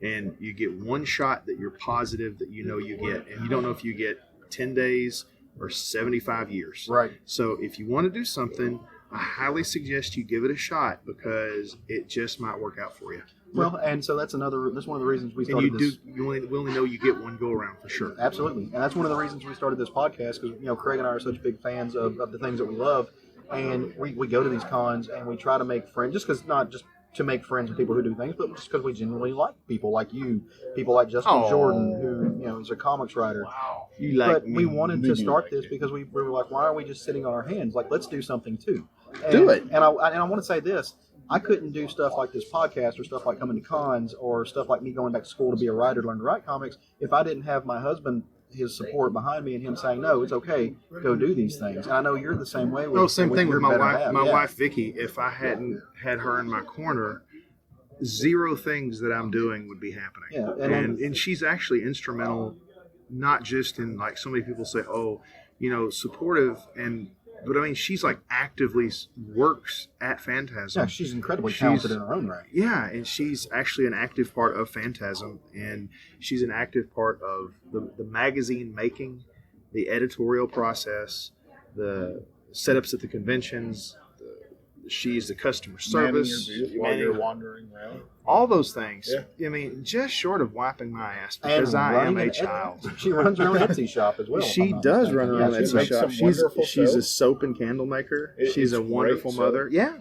And you get one shot that you're positive that you get, and you don't know if you get 10 days or 75 years. Right. So if you want to do something, I highly suggest you give it a shot, because it just might work out for you. Well, and so that's one of the reasons we started this. We only know you get one go around for sure. Absolutely. And that's one of the reasons we started this podcast, because, Craig and I are such big fans of the things that we love. And we go to these cons and we try to make friends, not just to make friends with people who do things, but just because we genuinely like people like you, people like Justin Jordan, who, is a comics writer. Wow. You like but me. we wanted to start this because we were like, why are we just sitting on our hands? Like, let's do something too. Do it. And I want to say this. I couldn't do stuff like this podcast or stuff like coming to cons or stuff like me going back to school to be a writer, to learn to write comics, if I didn't have my husband, his support behind me, and him saying, no, it's okay, go do these things. And I know you're the same way. Same thing with your my better wife. half. My wife, Vicky, if I hadn't had her in my corner, zero things that I'm doing would be happening. Yeah, and she's actually instrumental, not just in, like, so many people say, supportive, but I mean, she's like actively works at Fantasm. Yeah, she's incredibly talented in her own right. Yeah, and she's actually an active part of Fantasm, and she's an active part of the magazine making, the editorial process, the setups at the conventions. She's the customer service. Manning your booth while you're wandering around. All those things. Yeah. I mean, just short of wiping my ass, because I am a child. She runs her own Etsy shop as well. She does run her own She Etsy makes shop. some wonderful She's a soap. soap and candle maker. She's It's a wonderful great mother. soap. Yeah,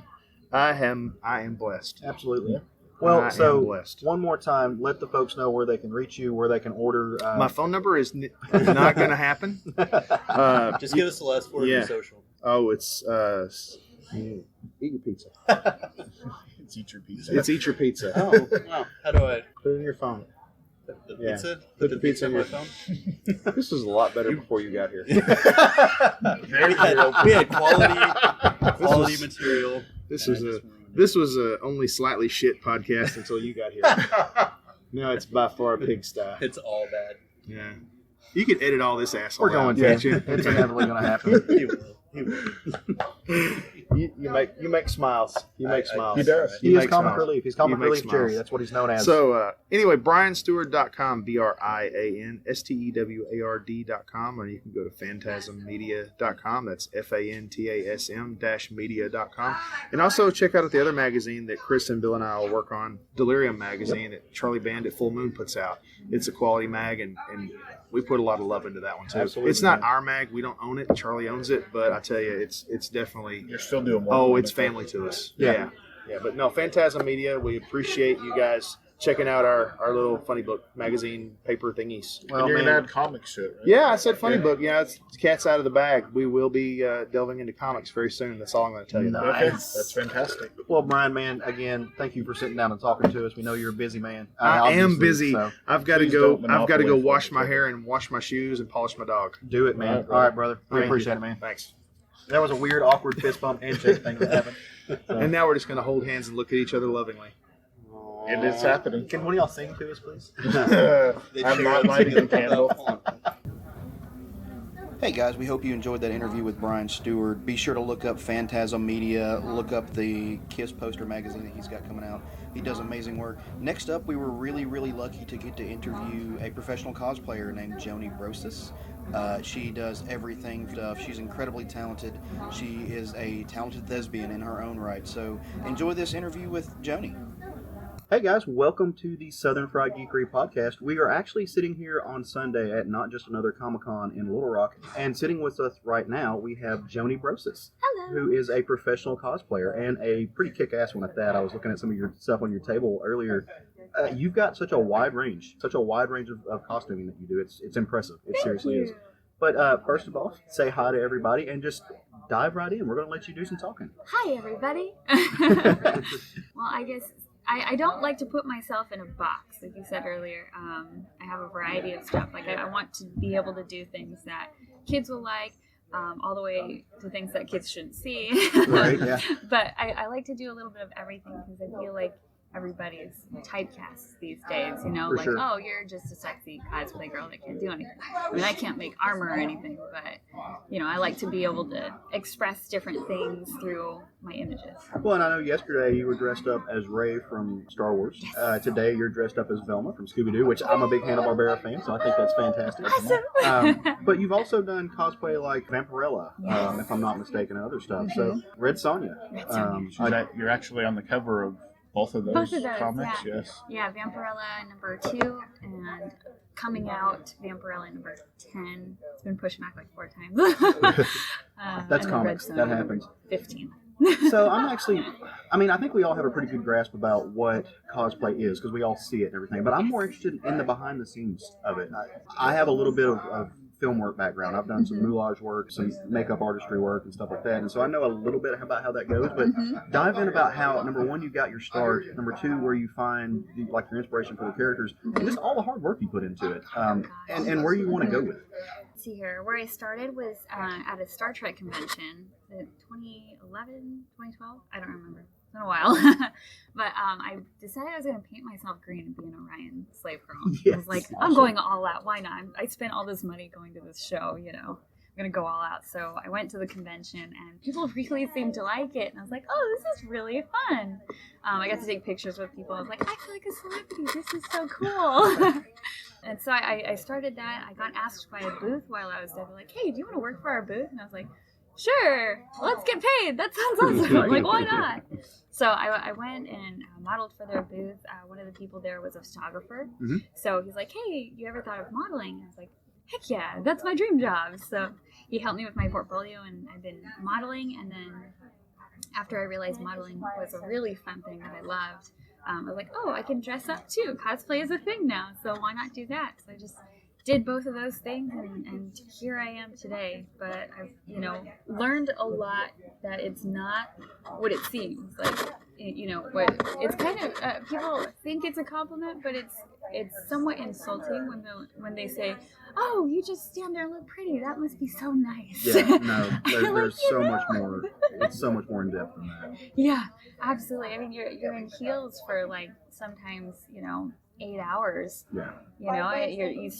I am blessed. Absolutely. Yeah. Well, I so am blessed. one more time, let the folks know where they can reach you, where they can order. My phone number is not going to happen. Just give us the last word of your social. Oh, it's eat your pizza. It's Eat Your Pizza. It's Eat Your Pizza. Oh, wow. How do I Put it in your phone. put the Yeah. pizza? Put the pizza in in my your- phone? This was a lot better before you got here. we had quality material. This was a only slightly shit podcast until you got here. Now it's by far a pigsty. It's all bad. Yeah. You can edit all this asshole. We're going out, to. can't you? It's inevitably going to happen. He will. He will. you make smiles. You make smiles. He does. He You is make comic smiles. relief. He's comic You make relief Jerry. smiles. That's what he's known as. So anyway, BrianSteward.com, BrianSteward.com, or you can go to PhantasmMedia.com. That's FANTASM-media.com. And also check out the other magazine that Chris and Bill and I will work on, Delirium magazine that Charlie Bandit Full Moon puts out. It's a quality mag, and we put a lot of love into that one too. Absolutely, it's not man. our mag; we don't own it. Charlie owns it, but I tell you, it's definitely. You're still doing more. Oh, it's family to us. Yeah. Yeah. But no, Fantasm Media, we appreciate you guys checking out our little funny book magazine paper thingies. well, And you're man, gonna add comics to it, right? Yeah, I said funny Yeah. book. Yeah, it's cat's out of the bag. We will be delving into comics very soon. That's all I'm going to tell you. Nice. Okay, that's fantastic. well, Brian, man, again, thank you for sitting down and talking to us. We know you're a busy man. I am Obviously, busy. so I've got to Please go. don't I've got to go monopolize wash for my us. hair and wash my shoes and polish my dog. do it, man. All right, brother. We Thank appreciate you. it, man. Thanks. That was a weird, awkward fist bump handshake thing that happened. And now we're just going to hold hands and look at each other lovingly. It is happening. Can one of y'all sing to us, please? I'm not lighting the candle. Hey guys, we hope you enjoyed that interview with Brian Steward. Be sure to look up Fantasm Media, look up the Kiss poster magazine that he's got coming out. He does amazing work. Next up, we were really, really lucky to get to interview a professional cosplayer named Joanie Brosas. She does everything stuff. She's incredibly talented. She is a talented thespian in her own right. So enjoy this interview with Joanie. Hey guys, welcome to the Southern Fried Geekery podcast. We are actually sitting here on Sunday at Not Just Another Comic-Con in Little Rock, and sitting with us right now we have Joanie Brosas, Hello. who is a professional cosplayer and a pretty kick-ass one at that. I was looking at some of your stuff on your table earlier. You've got such a wide range of costuming that you do. It's impressive. It seriously is. But first of all, say hi to everybody and just dive right in. We're going to let you do some talking. Hi, everybody. Well, I guess I don't like to put myself in a box, like you said earlier. I have a variety of stuff. Like I want to be able to do things that kids will like, all the way to things that kids shouldn't see. Right, yeah. But I like to do a little bit of everything because I feel like everybody's typecast these days, you know, For like, sure. oh, you're just a sexy cosplay girl that can't do anything. I mean, I can't make armor or anything, but, you know, I like to be able to express different things through my images. Well, and I know yesterday you were dressed up as Rey from Star Wars. Today you're dressed up as Velma from Scooby-Doo, which I'm a big Hanna-Barbera fan, so I think that's fantastic. Awesome. But you've also done cosplay like Vampirella, Yes. if I'm not mistaken, and other stuff. So Red Sonja. Red Sonja. You're actually on the cover of both of those, Both of those, comics, yeah. yes. Yeah, Vampirella number 2 and coming out Vampirella number 10. It's been pushed back like 4 times. That's and comics. Red That Sonja happens. number 15. So I think we all have a pretty good grasp about what cosplay is because we all see it and everything. But I'm more interested in the behind the scenes of it. I have a little bit of film work background. I've done some moulage work, some makeup artistry work, and stuff like that. And so I know a little bit about how that goes. But dive in about how, number one, you got your start. Number two, where you find your inspiration for the characters, and just all the hard work you put into it, and where you want to go with it. Let's see here. Where I started was at a Star Trek convention in 2011, 2012. I don't remember. It's been a while. But I decided I was going to paint myself green and be an Orion slave girl. I was like, I'm going all out. Why not? I spent all this money going to this show, you know. I'm going to go all out. So I went to the convention and people really seemed to like it. And I was like, oh, this is really fun. I got to take pictures with people. I was like, I feel like a celebrity. This is so cool. And so I started that. I got asked by a booth while I was there. They're like, hey, do you want to work for our booth? And I was like, sure, let's get paid. That sounds awesome. I'm like, why not? So I went and modeled for their booth. One of the people there was a photographer. Mm-hmm. So he's like, hey, you ever thought of modeling? And I was like, heck yeah, that's my dream job. So he helped me with my portfolio, and I've been modeling. And then after I realized modeling was a really fun thing that I loved, I was like, oh, I can dress up too. Cosplay is a thing now, so why not do that? So I just did both of those things, and here I am today. But I've, learned a lot that it's not what it seems. Like, it's kind of, people think it's a compliment, but it's somewhat insulting when they say, oh, you just stand there and look pretty. That must be so nice. Yeah, no, there's Like, so much more. It's so much more in depth than that. Yeah, absolutely. I mean, you're in heels for sometimes, 8 hours. Yeah. You know,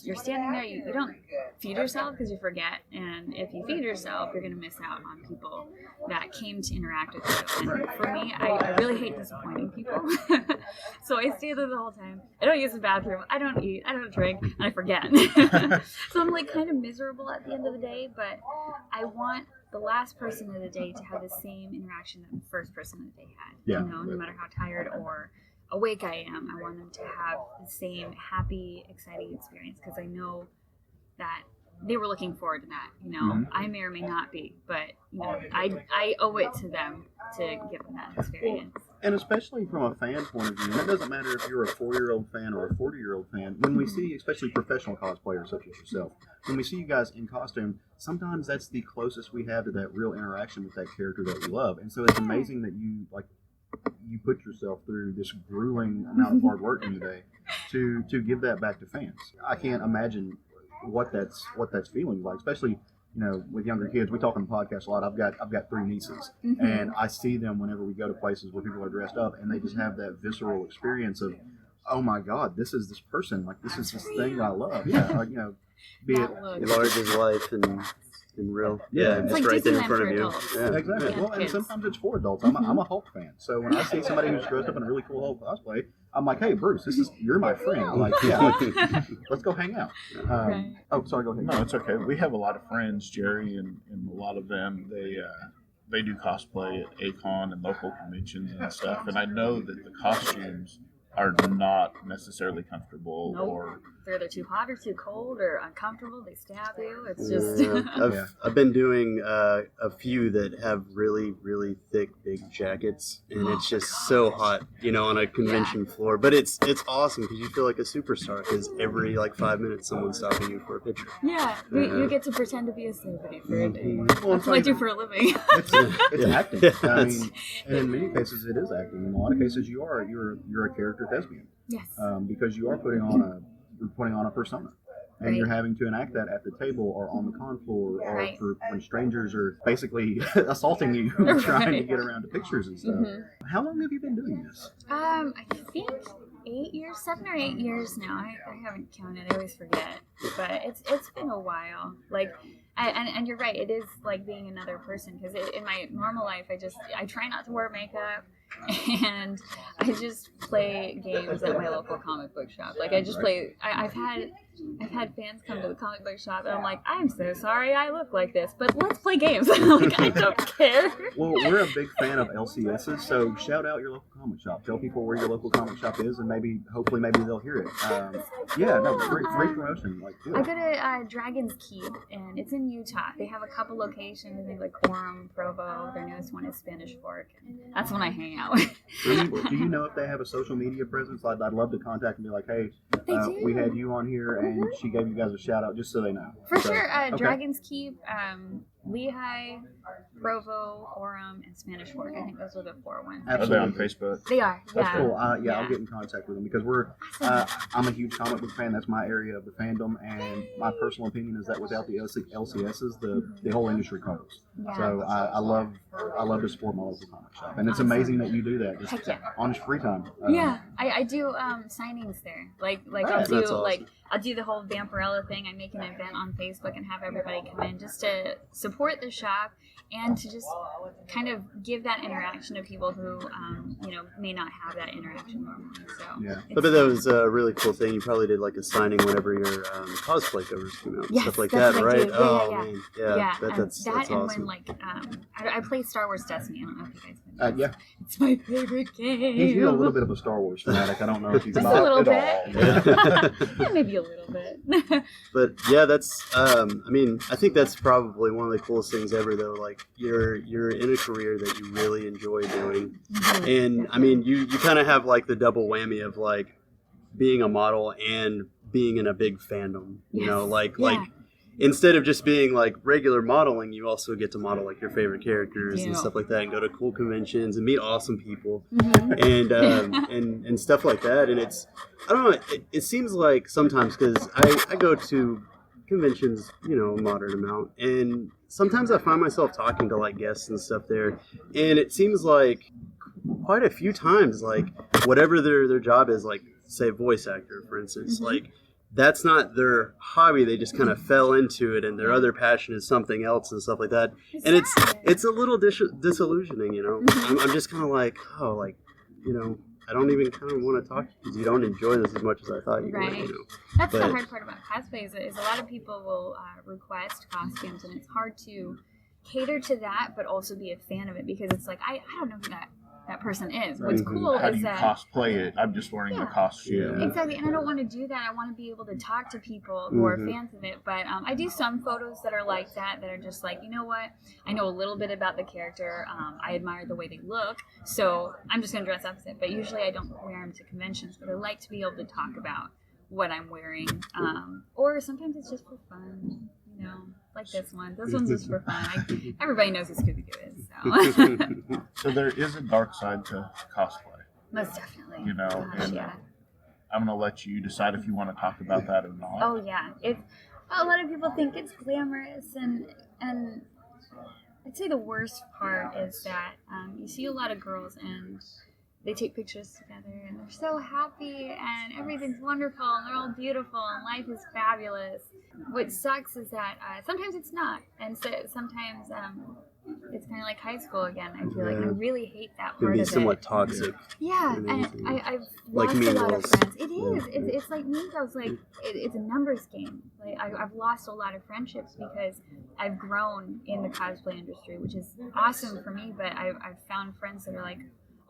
you're standing there, you don't feed yourself because you forget. And if you feed yourself, you're going to miss out on people that came to interact with you. And for me, I really hate disappointing people. So I stay there the whole time. I don't use the bathroom. I don't eat. I don't drink. And I forget. So I'm like kind of miserable at the end of the day. But I want the last person of the day to have the same interaction that the first person of the day had. Yeah. You know, no matter how tired or awake I am, I want them to have the same happy, exciting experience because I know that they were looking forward to that. You know, I may or may not be, but you know, I owe it to them to give them that experience. And especially from a fan point of view, it doesn't matter if you're a 4-year-old fan or a 40-year-old fan. When we see, especially professional cosplayers such as yourself, when we see you guys in costume, sometimes that's the closest we have to that real interaction with that character that we love. And so it's amazing that you put yourself through this grueling amount of hard work in the day to give that back to fans. I can't imagine what that's feeling like, especially, you know, with younger kids. We talk on the podcast a lot. I've got 3 nieces, and I see them whenever we go to places where people are dressed up, and they just have that visceral experience of, oh my God, this is this person, like this is this thing that I love. Yeah, you know, be it Large as life and real. Yeah, It's it's like right there in Disneyland front for of you. adults. Yeah. exactly. Yeah, Well, and kids. sometimes it's for adults. I'm a Hulk fan, so when I see somebody who's dressed up in a really cool Hulk cosplay, I'm like, hey, Bruce, you're my friend. I'm like, yeah, let's go hang out. Right. Oh, sorry, go ahead. No, it's okay. We have a lot of friends, Jerry, and a lot of them. They do cosplay at ACON and local conventions and stuff. And I know that the costumes are not necessarily comfortable Nope. or They're either too hot or too cold or uncomfortable. They stab you. It's just Yeah. I've been doing a few that have really, really thick, big jackets, and it's just so hot, you know, on a convention floor. But it's awesome because you feel like a superstar because every like 5 minutes someone's stopping you for a picture. yeah. You get to pretend to be a celebrity for a day. Well, That's what I do for a living. It's acting. Yeah, I mean, and in many cases it is acting. In a lot of cases you're a character thespian Yes. because you are putting on a persona. And Right. you're having to enact that at the table or on the con floor or Right. for when strangers are basically assaulting you trying to Right. get around to pictures and stuff. How long have you been doing this? I think 7 or 8 years now. I haven't counted. I always forget. But it's been a while. Like, and you're right. It is like being another person because in my normal life, I try not to wear makeup, and I just play games at my local comic book shop. Like I just play. I've had fans come to the comic book shop, and I'm like, I'm so sorry I look like this, but let's play games. Like I don't care. Well, we're a big fan of LCSs, so shout out your local comic shop. Tell people where your local comic shop is, and hopefully they'll hear it. Great promotion. Like, good. I go to Dragon's Keep, and it's in Utah. They have a couple locations. I think like Quorum, Provo. Their newest one is Spanish Fork. That's when I hang out. Do you know if they have a social media presence? I'd love to contact and be like, hey, They do. we had you on here, and she gave you guys a shout out, just so they know. For So, sure. okay. Dragon's Keep, Lehigh, Provo, Orem, and Spanish Fork. I think those are the 4 ones. are they on Facebook? They are. That's Yeah. cool. I'll get in contact with them because I'm a huge comic book fan. That's my area of the fandom, and my personal opinion is that without the LCSs, the whole industry crumbles. Yeah. So I love to support my local comic shop, and it's Awesome. amazing that you do that just Heck yeah. on your free time. Yeah, I do signings there. Like I'll do That's awesome. I'll do the whole Vampirella thing. I make an event on Facebook and have everybody come in just to support the shop and to just kind of give that interaction to people who may not have that interaction normally. So Yeah. I bet that was a really cool thing. You probably did like a signing whenever your cosplay covers came out and Yes, stuff like that's that, what I right? do. Oh, Yeah. man. yeah, That's and awesome. when like I play Star Wars Destiny. I don't know if you guys know. Yeah. It's my favorite game. He's a little bit of a Star Wars fanatic. I don't know if he's Just not a little at bit. all. Yeah, maybe a little bit. But yeah, that's I think that's probably one of the coolest things ever though. Like you're in a career that you really enjoy doing. And I mean you kind of have like the double whammy of like being a model and being in a big fandom. You know, like instead of just being like regular modeling, you also get to model like your favorite characters and stuff like that, and go to cool conventions and meet awesome people and and stuff like that. And it's I don't know. It seems like sometimes because I go to conventions, you know, a moderate amount, and sometimes I find myself talking to like guests and stuff there, and it seems like quite a few times like whatever their job is, like say voice actor, for instance, Mhm. like that's not their hobby. They just kind of fell into it, and their other passion is something else and stuff like that. And it's a little disillusioning, you know. Mhm. I'm just kind of like, oh, like, you know, I don't even kind of want to talk to you because you don't enjoy this as much as I thought you would. Right. You know? That's the But- hard part about cosplay is a lot of people will request costumes, and it's hard to cater to that, but also be a fan of it because it's like I don't know who that person is. What's Mhm. cool How do is you that cosplay it? I'm just wearing the Yeah. costume. Yeah. exactly, and I don't want to do that. I want to be able to talk to people who are Mhm. fans of it. But I do some photos that are like that are just like, you know what? I know a little bit about the character. I admire the way they look, so I'm just gonna dress up as it. But usually I don't wear them to conventions. But I like to be able to talk about what I'm wearing, or sometimes it's just for fun. You know, like this one. This one's just for fun. Everybody knows who Scooby-Doo is, so So there is a dark side to cosplay. most definitely. You know, Gosh, and yeah. I'm gonna let you decide if you want to talk about that or not. Oh yeah, it's a lot of people think it's glamorous, and I'd say the worst part is that you see a lot of girls and they take pictures together and they're so happy and everything's wonderful and they're all beautiful and life is fabulous. What sucks is that sometimes it's not, and so sometimes it's kind of like high school again. I feel like I really hate that Can part be of somewhat it. toxic. Yeah, and and everything. I've Like lost a Mean lot Girls. of friends. It is. It's like Mean Girls. Like it's a numbers game. Like I've lost a lot of friendships because I've grown in the cosplay industry, which is awesome for me. But I've found friends that are like,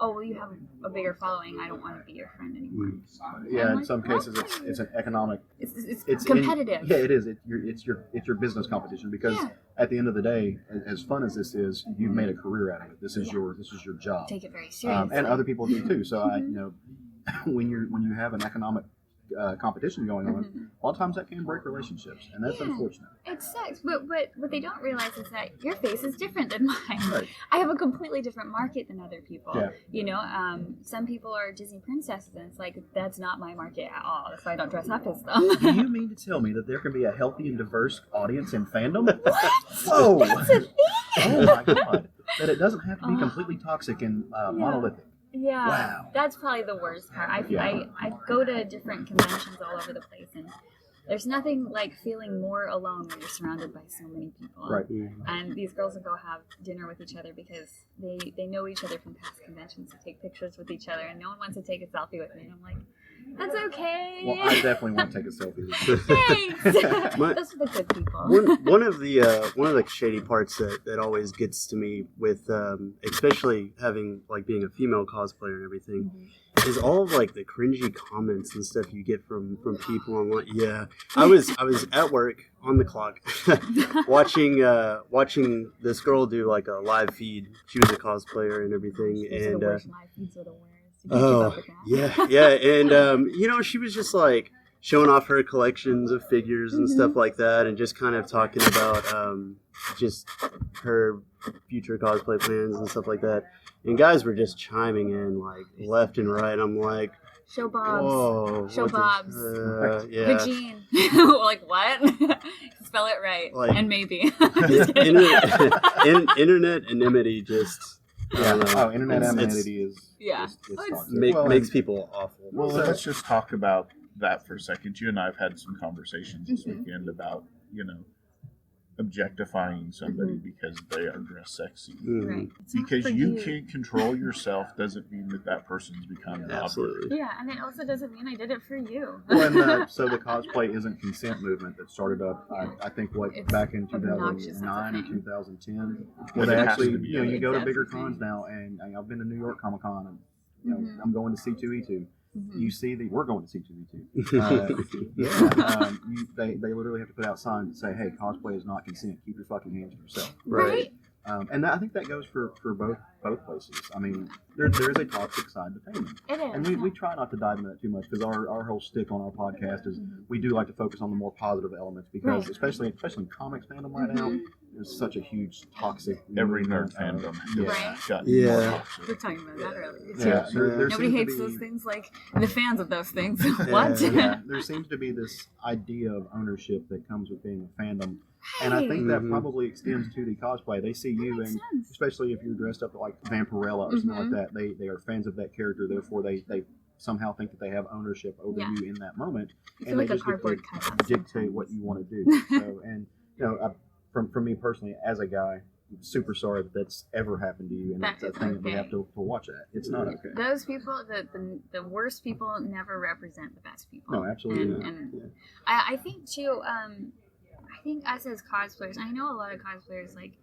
oh, well, you have a bigger following. I don't want to be your friend anymore. Yeah, I'm in like, some cases, it's an economic. It's competitive. Yeah, it is. It's your business competition because Yeah. at the end of the day, as fun as this is, you've made a career out of it. This is your job. Take it very seriously. And other people do too. So when you have an economic competition going on, a lot of times that can break relationships, and that's Yeah. unfortunate. It sucks, but what they don't realize is that your face is different than mine. Right. I have a completely different market than other people. Yeah. You know, some people are Disney princesses, and it's like that's not my market at all. That's why I don't dress up as them. Do you mean to tell me that there can be a healthy and diverse audience in fandom? What? Whoa! That's a thing. Oh my god! That it doesn't have to be completely toxic and monolithic. Yeah, Wow. that's probably the worst part. Yeah. I go to different conventions all over the place, and there's nothing like feeling more alone when you're surrounded by so many people. Right. And these girls will go have dinner with each other because they know each other from past conventions, to take pictures with each other, and no one wants to take a selfie with me. And I'm like, that's okay. Well, I definitely want to take a selfie with you. Thanks. My- Those are the good people. one of the shady parts that always gets to me with especially having like being a female cosplayer and everything is all of like the cringy comments and stuff you get from people online. Yeah, I was at work on the clock watching this girl do like a live feed. She was a cosplayer and everything, Those are and the worst live feeds are the worst. You can't keep up with that. yeah, and you know, she was just like showing off her collections of figures and stuff like that, and just kind of talking about just her future cosplay plans and stuff like that. And guys were just chiming in like left and right. I'm like, Show Bobs. whoa, Show what Bobs. yeah. Vagine. Like what? Spell it right. Like- and maybe. Internet anonymity just I don't know. Oh, internet It's- anonymity is Yeah. it's It's- toxic. Well, makes people awful. Well, let's just talk about that for a second. You and I have had some conversations this weekend about, objectifying somebody because they are dressed sexy. Right. It's not Because for you can't control yourself doesn't mean that person's become an object. Absolutely. Yeah, and it also doesn't mean I did it for you. Well, and, so the cosplay isn't consent movement that started up, I think, It's back in obnoxious, 2009 or that's a thing. 2010. But Well, they it has actually, to be. you go to That's bigger the thing. cons now, and I've been to New York Comic Con, and Mhm. I'm going to C2E2. Mhm. You see we're going to C2E2. They literally have to put out signs that say, "Hey, cosplay is not consent. Keep your fucking hands to yourself." Right? And I think that goes for both places. I mean, there is a toxic side to fandom. It is. And we try not to dive into that too much because our whole stick on our podcast is we do like to focus on the more positive elements because Right. especially in comics fandom right now, there's such a huge toxic Every movement nerd of- fandom Yeah. has gotten Yeah. more We toxic. were talking about that earlier. Yeah, Yeah. there Nobody seems to hates be- those things like the fans of those things. What? Yeah, there seems to be this idea of ownership that comes with being a fandom, and I think that Mhm. probably extends to the cosplay. They see you, makes and sense. especially if you're dressed up like Vampirella or something like that, they are fans of that character. Therefore, they somehow think that they have ownership over Yeah. you in that moment, You and feel like they a just get cardboard to cutout. dictate what you want to do. So, and from me personally, as a guy, I'm super sorry that that's ever happened to you, and That it's a is thing that we okay. have to watch at. It's not okay. Those people, the worst people, never represent the best people. No, absolutely not. And I think too. I think us as cosplayers, I know a lot of cosplayers like,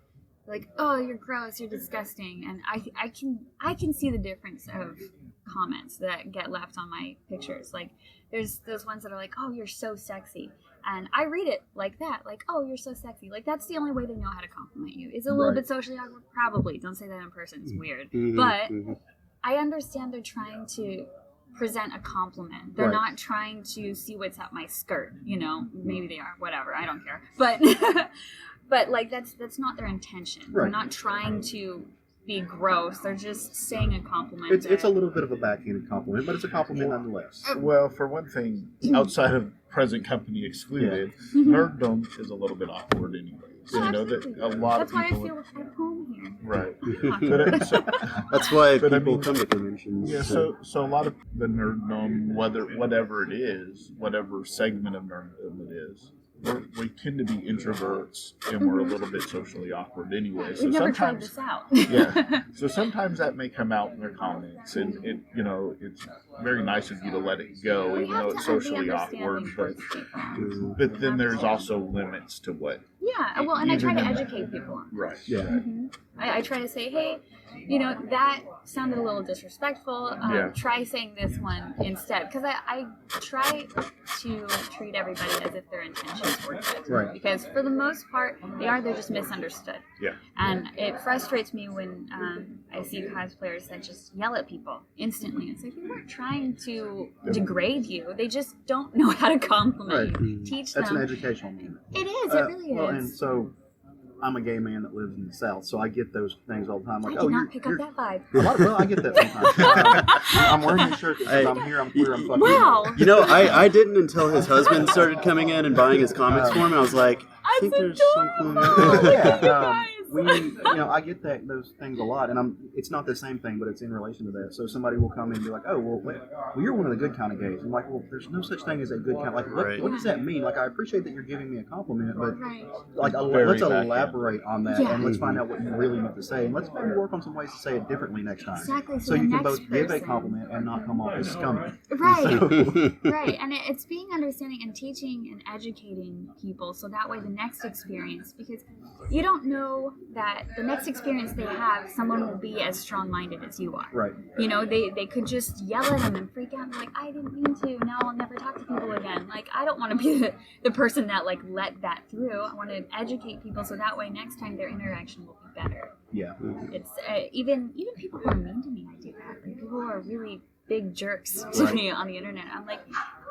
oh, you're gross, you're disgusting, and I can see the difference of comments that get left on my pictures. Like, there's those ones that are like, oh, you're so sexy, and I read it like that, like, oh, you're so sexy. Like, that's the only way they know how to compliment you. Is it a little bit socially awkward? Probably. Don't say that in person. It's weird. But I understand they're trying to present a compliment. They're not trying to see what's up my skirt. You know, maybe they are. Whatever. I don't care. But but like that's not their intention. Right. They're not trying to be gross. They're just saying a compliment. It's a little bit of a backhanded compliment, but it's a compliment nonetheless. Well, for one thing, outside of present company excluded, nerddom is a little bit awkward anyway. So, you know that a lot That's of why I people. feel at home here. Right. Yeah. That's why But I people mean- come to conventions. Yeah, so a lot of the nerddom, whatever it is, whatever segment of nerddom it is, we tend to be introverts and we're a little bit socially awkward anyway. So We've never tried sometimes, this out. yeah. So sometimes that may come out in their comments, and it's very nice of you to let it go, We even have though to it's have the socially awkward. understanding But towards people. but then there's also limits to what. Yeah, well, and I try Even to in- educate people. Right. Yeah. I try to say, hey, that sounded a little disrespectful. Yeah. Try saying this one instead. Because I try to treat everybody as if their intentions were good. Right. Because for the most part, they're just misunderstood. Yeah. And it frustrates me when I see cosplayers that just yell at people instantly. It's like, we weren't trying to degrade you. They just don't know how to compliment Right. you. Teach That's an them. educational moment. It is. It really Well, is. and so I'm a gay man that lives in the South, so I get those things all the time. Like, I did not pick up you're that vibe. well, I get that sometimes. I'm wearing this shirt that says I'm here, I'm queer, I'm fucking. Wow. You know, I didn't until his husband started coming in and buying his comics for him. I was like, I think there's something. Yeah, I get those things a lot, and it's not the same thing, but it's in relation to that. So somebody will come in and be like, "Oh, well, you're one of the good kind of gays." I'm like, "Well, there's no such thing as a good kind." Like, what does that mean? Like, I appreciate that you're giving me a compliment, but Right. like, Very let's backhand. elaborate on that, Yeah. and let's find out what you really meant to say, and let's maybe work on some ways to say it differently next time. Exactly. So the you can next both give a person- compliment and not come off as scummy. Right. So- Right. And it's being understanding and teaching and educating people so that way the next experience, because you don't know that the next experience they have, someone will be as strong-minded as you are. Right. You know, they could just yell at them and freak out and be like, I didn't mean to. Now I'll never talk to people again. Like, I don't want to be the person that, like, let that through. I want to educate people so that way next time their interaction will be better. Yeah. It's even people who are mean to me, I do that. Like, people who are really big jerks to me on the internet. I'm like,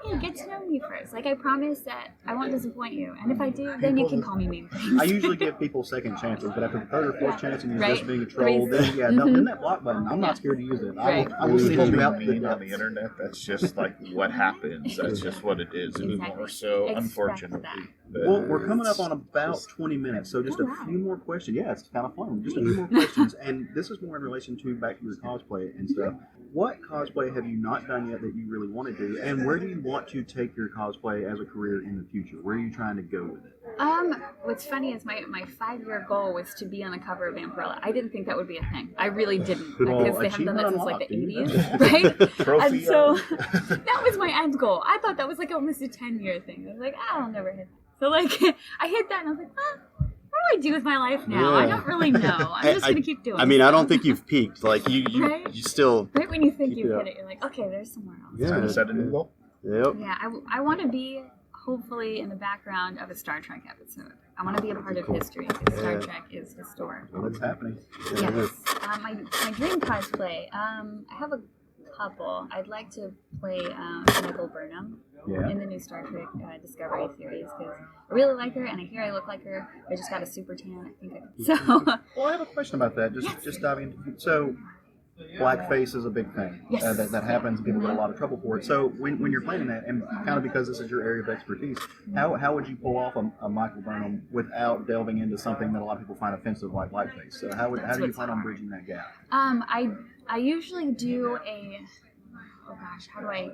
hey, get to know me first. Like, I promise that I won't disappoint you. And if I do, then you can call me mean things. I usually give people second chances, but after the third or fourth chance and you're Right. just being a troll, then then that block button, I'm not scared to use it. Right. I will send you out to the Being on the depths. internet, that's just like what happens. That's just what it is anymore. Exactly. So Expect unfortunately, that. but Well, we're coming up on about 20 minutes, so just a few more questions. Yeah, it's kind of fun. Just a few more questions, and this is more in relation to back to your cosplay and stuff. What cosplay have you not done yet that you really want to do, and where do you want to take your cosplay as a career in the future? Where are you trying to go with it? What's funny is my 5-year goal was to be on the cover of Umbrella. I didn't think that would be a thing. I really didn't, Well, because they haven't done that since like the achievement 80s, right? Trophy And so up. that was my end goal. I thought that was like almost a 10-year thing. I was like, I'll never hit that. So like, I hit that and I was like, what do I do with my life now? I don't really know. I'm just gonna keep doing. I mean, I stuff. don't think you've peaked. Like you Right? still. Right when you think Keep you've it up. hit it, you're like, okay, there's somewhere else. Yeah. Time to set a new goal. Yep. Yeah, I want to be hopefully in the background of a Star Trek episode. I want to be a part of history because Star Yeah. Trek is historic. Well, that's happening. Yes. My dream cosplay. I have a couple. I'd like to play Michael Burnham Yeah. in the new Star Trek Discovery series because I really like her and I hear I look like her. I just got a super tan. I think so. Well, I have a question about that. Just diving into so. Blackface is a big thing Yes. that happens. People get a lot of trouble for it. So when you're planning that, and kind of because this is your area of expertise, how would you pull off a Michael Burnham without delving into something that a lot of people find offensive like blackface? So how do you what's plan on hard. bridging that gap? I usually do gosh, how do I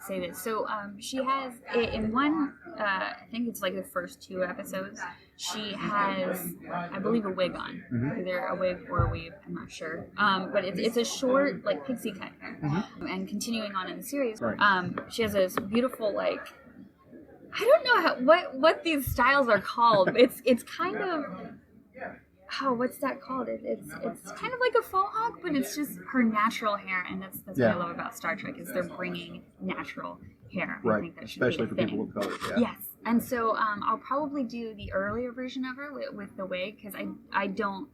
say this? So she has in one, I think it's like the first 2 episodes. She has, I believe, a wig on, either a wig or a weave. I'm not sure. But it's a short, like pixie cut hair. And continuing on in the series, she has this beautiful, like, I don't know what these styles are called. It's kind of. Oh, what's that called? It's kind of like a faux hawk, but it's just her natural hair, and that's what I love about Star Trek is they're bringing natural hair. Right, I think that should especially be for a thing. people of color. Yeah. Yes, and so I'll probably do the earlier version of her with the wig because I don't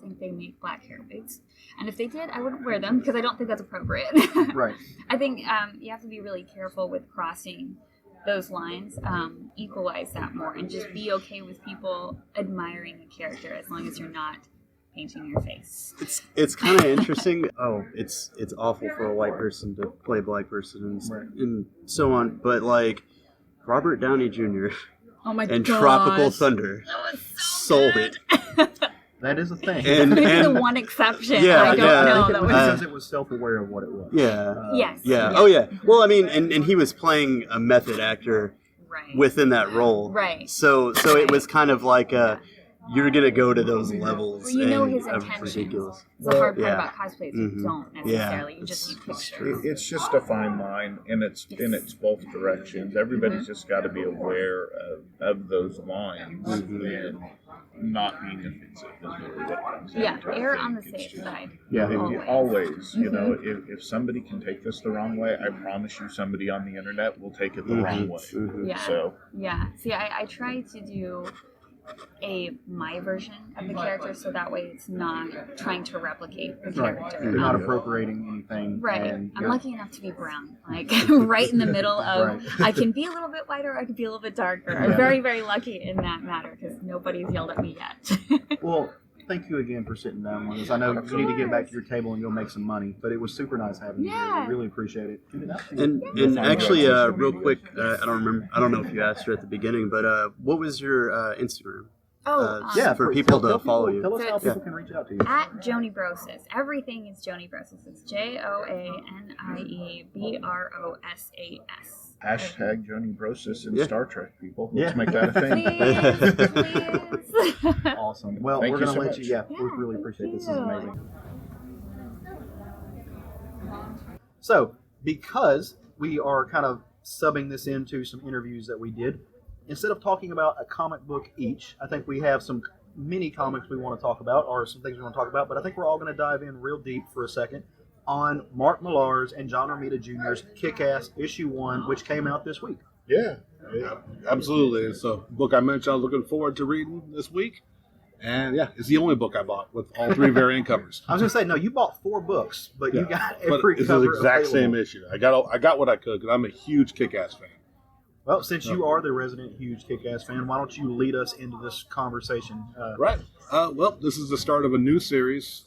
think they make black hair wigs, and if they did, I wouldn't wear them because I don't think that's appropriate. Right. I think you have to be really careful with crossing those lines, equalize that more, and just be okay with people admiring a character as long as you're not painting your face. It's kind of interesting. Oh, it's awful for a white person to play a black person and so on. But like Robert Downey Jr. Oh my and gosh. Tropical Thunder sold it. That is a thing. And maybe the one exception. Yeah, I don't know. It That was was because it was self-aware of what it was. Yeah. yes. Yeah. Oh yeah. Well, I mean, and he was playing a method actor Right. within that role. Right. So it was kind of like you're gonna go to those levels. Well, you know and his of intentions. ridiculous. It's the hard part Yeah. about cosplay is you don't necessarily. You just need pictures. It's just a fine line, and it's both directions. Everybody's just got to be aware of those lines and not being offensive is really what it comes down Yeah, to. I err think on the it's safe just- side. Yeah. Always, you know, if somebody can take this the wrong way, I promise you somebody on the internet will take it the wrong way. Yeah. So Yeah. See, I try to do my version of the character so that way it's not trying to replicate the Right. character. You're not appropriating anything. Right. And I'm you're- lucky enough to be brown, like right in the middle of. Right. I can be a little bit whiter, or I can be a little bit darker. I'm very, very lucky in that matter because nobody's yelled at me yet. Well, thank you again for sitting down with us. I know you need to get back to your table and go make some money, but it was super nice having you here. Yeah. We really appreciate it. And actually, real quick, I don't know if you asked her at the beginning, but what was your Instagram? Yeah, for people to follow you. Tell us how So people can reach out to you. At Joanie Brosas. Everything is Joanie Brosas. It's JoanieBrosas. hashtag Joanie Brosas in Yeah. Star Trek, people. Yeah. Let's make that a thing. Please. Awesome. Well, Thank we're you going to so let much. you. Yeah, we Yeah, really appreciate thank this. This is you. amazing. So, because we are kind of subbing this into some interviews that we did, instead of talking about a comic book each, I think we have some mini comics we want to talk about, or some things we want to talk about, but I think we're all going to dive in real deep for a second on Mark Millar's and John Romita Jr.'s Kick-Ass Issue 1, which came out this week. Yeah. Absolutely. It's a book I mentioned I was looking forward to reading this week. And yeah, it's the only book I bought with all 3 variant covers. I was going to say, no, you bought 4 books, but you got But every it's the cover exact available. same issue. I got what I could because I'm a huge Kick-Ass fan. Well, since you are the resident huge Kick-Ass fan, why don't you lead us into this conversation? Right. Well, this is the start of a new series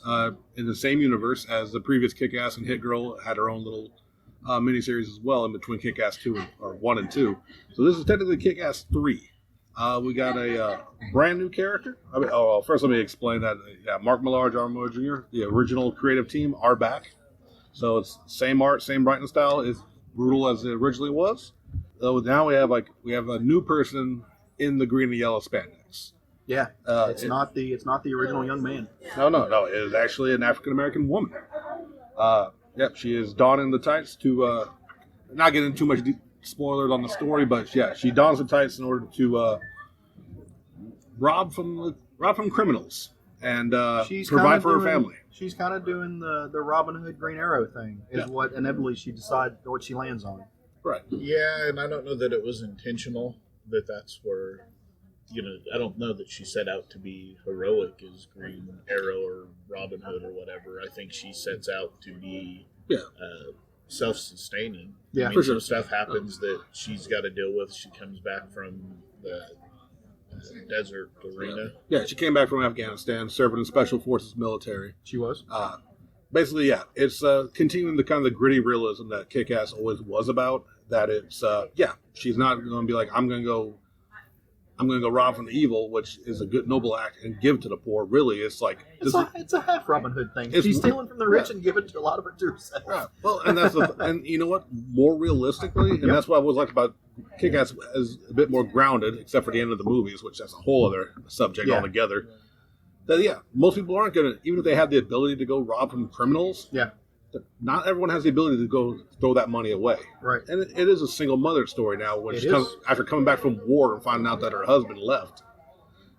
in the same universe as the previous Kick-Ass, and Hit Girl had her own little miniseries as well in between Kick-Ass 1 and 2. So this is technically Kick-Ass 3. We got a brand new character. First let me explain that. Mark Millar, John Romero Jr., the original creative team, are back. So it's same art, same writing style. It's brutal as it originally was. So now we have a new person in the green and yellow spandex. Yeah, it's not the original young man. No. It is actually an African American woman. She is donning the tights to not get into too much spoilers on the story, but yeah, she dons the tights in order to rob from criminals and provide for her family. She's kind of doing the Robin Hood Green Arrow thing, is Yeah. what inevitably she decides what she lands on. Right. Yeah, and I don't know that it was intentional that's where, I don't know that she set out to be heroic as Green Arrow or Robin Hood or whatever. I think she sets out to be self-sustaining. Yeah, I for mean, sure. some stuff happens that she's got to deal with. She comes back from the desert arena. Yeah, she came back from Afghanistan, serving in Special Forces military. She was. Basically, yeah, it's continuing the kind of the gritty realism that Kick-Ass always was about. That it's, she's not going to be like, I'm going to go I'm going to go rob from the evil, which is a good noble act, and give to the poor. Really, it's like it's a half Robin Hood thing. She's stealing from the rich and giving a lot of it to herself. Right. Well, and that's and you know what? More realistically, and that's what I always liked about Kick-Ass is a bit more grounded, except for the end of the movies, which that's a whole other subject altogether. That most people aren't going to, even if they have the ability to go rob from criminals. Yeah. Not everyone has the ability to go throw that money away. Right. And it is a single mother story now, which comes after coming back from war and finding out that her husband left.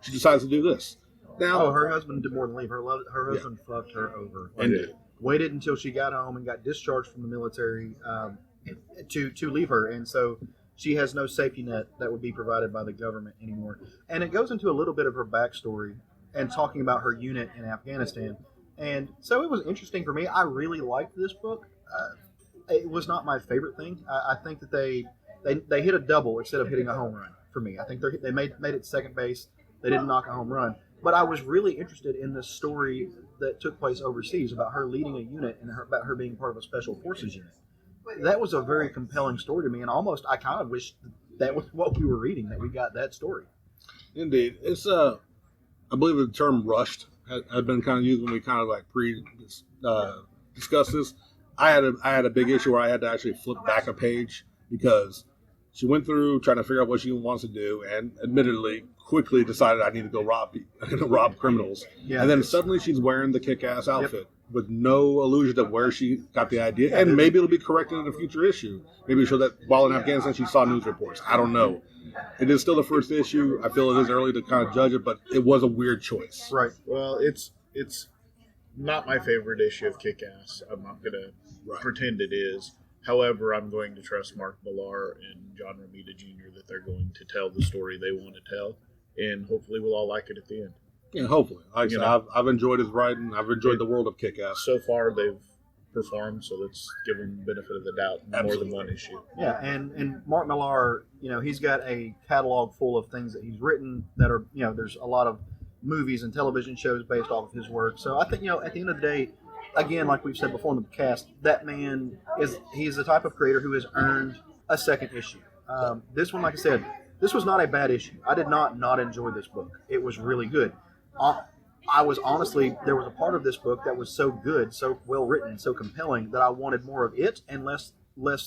She decides to do this. Now, her husband did more than leave. Her husband fucked her over. And waited until she got home and got discharged from the military to leave her. And so she has no safety net that would be provided by the government anymore. And it goes into a little bit of her backstory and talking about her unit in Afghanistan. And so it was interesting for me. I really liked this book. It was not my favorite thing. I think that they hit a double instead of hitting a home run for me. I think they made it second base. They didn't knock a home run. But I was really interested in the story that took place overseas about her leading a unit and about her being part of a special forces unit. That was a very compelling story to me, and almost I kind of wish that was what we were reading, that we got that story. Indeed. It's I believe the term rushed had been kind of used when we kind of like discussed this. I had a big issue where I had to actually flip back a page because she went through trying to figure out what she wants to do, and admittedly quickly decided I need to go rob criminals. Yeah, and then suddenly she's wearing the kick-ass outfit with no illusion of where she got the idea. And maybe it'll be corrected in a future issue. Maybe show that while in Afghanistan she saw news reports. I don't know. It is still the first issue. I feel it is early to kind of judge it, but it was a weird choice. Right. Well, it's not my favorite issue of Kick-Ass. I'm not going to pretend it is. However, I'm going to trust Mark Millar and John Romita Jr. that they're going to tell the story they want to tell, and hopefully we'll all like it at the end. Yeah, hopefully. Like I said, I've enjoyed his writing. I've enjoyed the world of Kick-Ass. So far, they've performed, so let's give them the benefit of the doubt in more than one issue. Yeah, and Mark Millar, he's got a catalog full of things that he's written that are, there's a lot of movies and television shows based off of his work. So I think, at the end of the day, again, like we've said before in the cast, that man he's the type of creator who has earned a second issue. This one, like I said, this was not a bad issue. I did not enjoy this book. It was really good. I was honestly, there was a part of this book that was so good, so well written, so compelling that I wanted more of it and less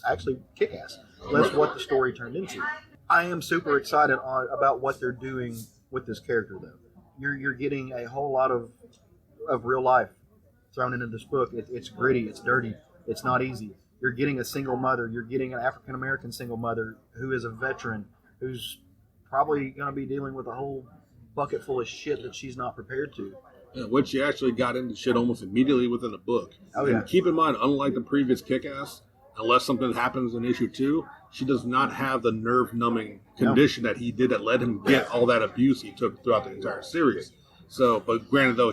actually Kick-Ass, less what the story turned into. I am super excited about what they're doing with this character, though. You're getting a whole lot of real life thrown into this book. It's gritty, it's dirty, it's not easy. You're getting a single mother. You're getting an African-American single mother who is a veteran, who's probably going to be dealing with a whole bucket full of shit that she's not prepared to. Yeah, which she actually got into shit almost immediately within the book. Oh, yeah. And keep in mind, unlike the previous Kick-Ass, unless something happens in issue 2, she does not have the nerve-numbing condition that he did that let him get all that abuse he took throughout the entire series. So, but granted, though,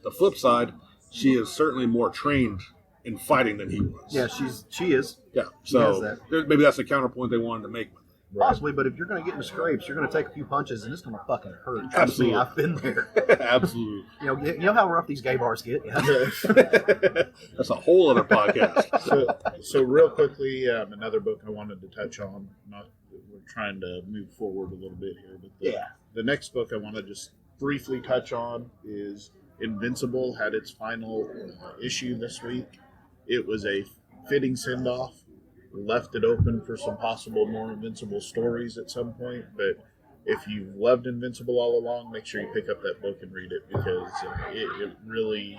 the flip side, she is certainly more trained in fighting than he was. Yeah, she is. Yeah, so maybe that's the counterpoint they wanted to make with it. Possibly, but if you're going to get into scrapes, you're going to take a few punches, and it's going to fucking hurt. Absolutely. I've been there. Absolutely. You know how rough these gay bars get? Yeah. That's a whole other podcast. So real quickly, another book I wanted to touch on. We're trying to move forward a little bit here, but the next book I want to just briefly touch on is Invincible. Had its final issue this week. It was a fitting send-off. We left it open for some possible more Invincible stories at some point, but if you've loved Invincible all along, make sure you pick up that book and read it, because it really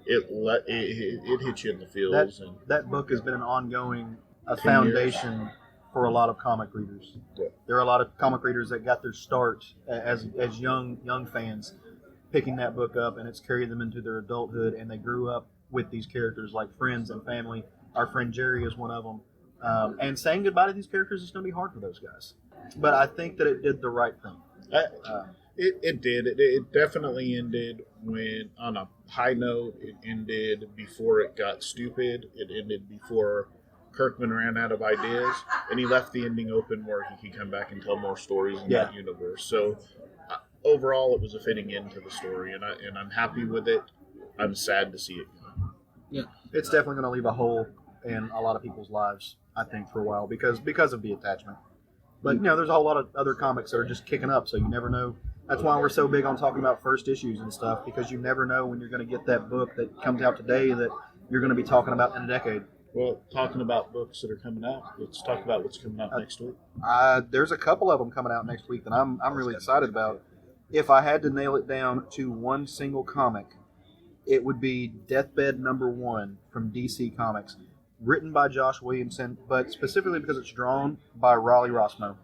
hits you in the feels. That book has been an ongoing foundation for a lot of comic readers. Yeah. There are a lot of comic readers that got their start as young fans picking that book up, and it's carried them into their adulthood, and they grew up with these characters like friends and family. Our friend Jerry is one of them. And saying goodbye to these characters is going to be hard for those guys. But I think that it did the right thing. It did. It definitely ended on a high note. It ended before it got stupid. It ended before Kirkman ran out of ideas. And he left the ending open where he could come back and tell more stories in that universe. So overall, it was a fitting end to the story. And I'm happy with it. I'm sad to see it go. Yeah, it's definitely going to leave a hole in a lot of people's lives, I think, for a while because of the attachment. But, you know, there's a whole lot of other comics that are just kicking up, so you never know. That's why we're so big on talking about first issues and stuff, because you never know when you're going to get that book that comes out today that you're going to be talking about in a decade. Well, talking about books that are coming out, let's talk about what's coming out next week. There's a couple of them coming out next week that I'm really excited about. If I had to nail it down to one single comic, it would be Deathbed #1 from DC Comics, written by Josh Williamson, but specifically because it's drawn by Raleigh Rossmo.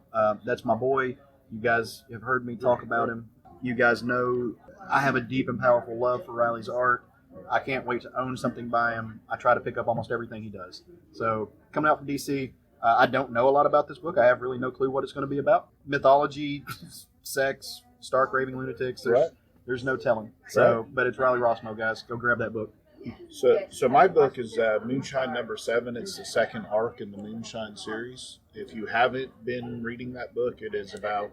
That's my boy. You guys have heard me talk about him. You guys know I have a deep and powerful love for Riley's art. I can't wait to own something by him. I try to pick up almost everything he does. So, coming out from DC, I don't know a lot about this book. I have really no clue what it's going to be about. Mythology, sex, stark raving lunatics. There's no telling. So, but it's Riley Rossmo, guys. Go grab that book. So my book is Moonshine #7. It's the second arc in the Moonshine series. If you haven't been reading that book, it is about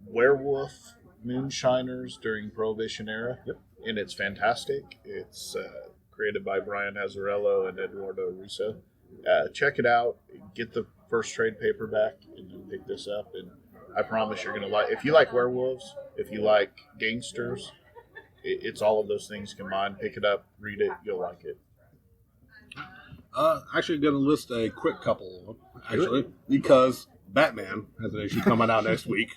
werewolf moonshiners during Prohibition era. Yep. And it's fantastic. It's created by Brian Azzarello and Eduardo Russo. Check it out. Get the first trade paperback and then pick this up. And I promise you're going to like. If you like werewolves, if you like gangsters, it's all of those things combined. Pick it up, read it, you'll like it. Actually, going to list a quick couple, actually, because Batman has an issue coming out next week,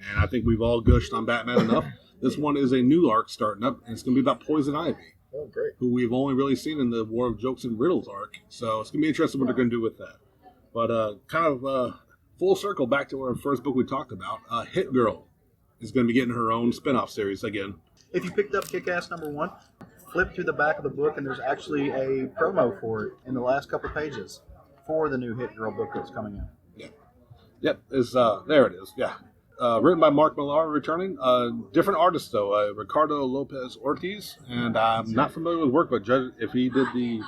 and I think we've all gushed on Batman enough. This one is a new arc starting up, and it's going to be about Poison Ivy. Oh, great. Who we've only really seen in the War of Jokes and Riddles arc, so it's going to be interesting what they're going to do with that. But kind of full circle back to our first book we talked about, Hit Girl is going to be getting her own spin-off series again. If you picked up Kick-Ass #1, flip to the back of the book, and there's actually a promo for it in the last couple pages for the new Hit Girl book that's coming out. Yeah. Yep, there it is, yeah. Written by Mark Millar, returning. Different artist, though, Ricardo Lopez Ortiz, and I'm not familiar with work, but judge if he did the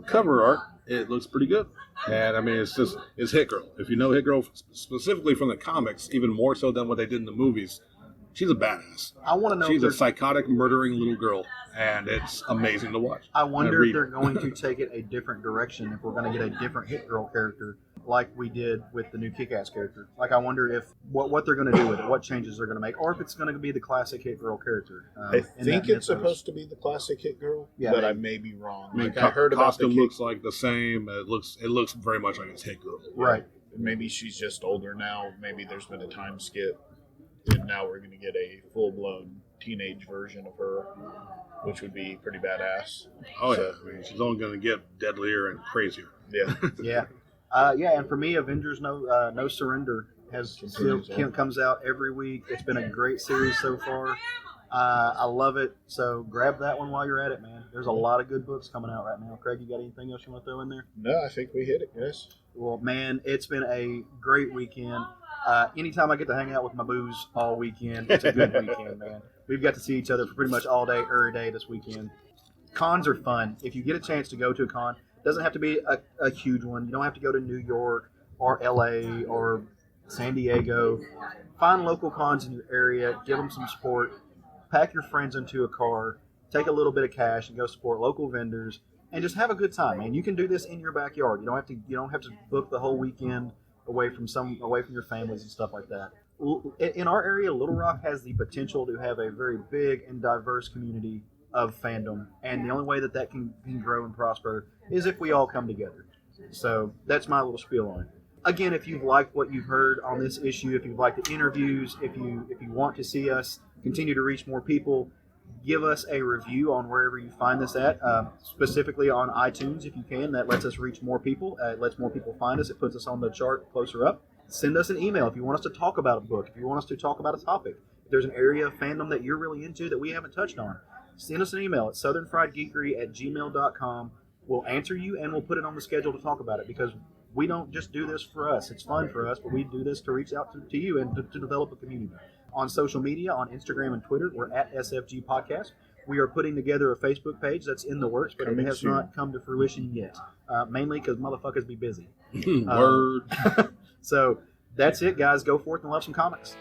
cover art, it looks pretty good. And, I mean, it's Hit Girl. If you know Hit Girl specifically from the comics, even more so than what they did in the movies, she's a badass. I want to know. She's a psychotic, murdering little girl, and it's amazing to watch. I wonder if they're going to take it a different direction, if we're going to get a different Hit Girl character like we did with the new Kick-Ass character. Like, I wonder if what they're going to do with it, what changes they're going to make, or if it's going to be the classic Hit Girl character. I think it's supposed to be the classic Hit Girl, but I may be wrong. I mean, I heard about costume looks like the same. It looks very much like it's Hit Girl. Right. Maybe she's just older now. Maybe there's been a time skip. And now we're going to get a full-blown teenage version of her, which would be pretty badass. Oh, yeah. I mean, she's only going to get deadlier and crazier. Yeah. Yeah. And for me, Avengers No Surrender comes out every week. It's been a great series so far. I love it. So grab that one while you're at it, man. There's a lot of good books coming out right now. Craig, you got anything else you want to throw in there? No, I think we hit it, guys. Well, man, it's been a great weekend. Anytime I get to hang out with my booze all weekend, it's a good weekend, man. We've got to see each other for pretty much all day, every day this weekend. Cons are fun. If you get a chance to go to a con, it doesn't have to be a huge one. You don't have to go to New York or LA or San Diego. Find local cons in your area. Give them some support. Pack your friends into a car. Take a little bit of cash and go support local vendors. And just have a good time, man. You can do this in your backyard. You don't have to book the whole weekend away from your families and stuff like that. In our area, Little Rock has the potential to have a very big and diverse community of fandom, and the only way that can grow and prosper is if we all come together. So that's my little spiel on it. Again, if you've liked what you've heard on this issue, if you've liked the interviews, if you want to see us continue to reach more people, give us a review on wherever you find this at, specifically on iTunes if you can. That lets us reach more people. It lets more people find us. It puts us on the chart closer up. Send us an email if you want us to talk about a book, if you want us to talk about a topic. If there's an area of fandom that you're really into that we haven't touched on, send us an email at southernfriedgeekery@gmail.com. We'll answer you and we'll put it on the schedule to talk about it, because we don't just do this for us. It's fun for us, but we do this to reach out to you and to develop a community. On social media, on Instagram and Twitter, we're at SFG Podcast. We are putting together a Facebook page that's in the works, but it has not come to fruition yet, mainly because motherfuckers be busy. Word. So that's it, guys. Go forth and love some comics.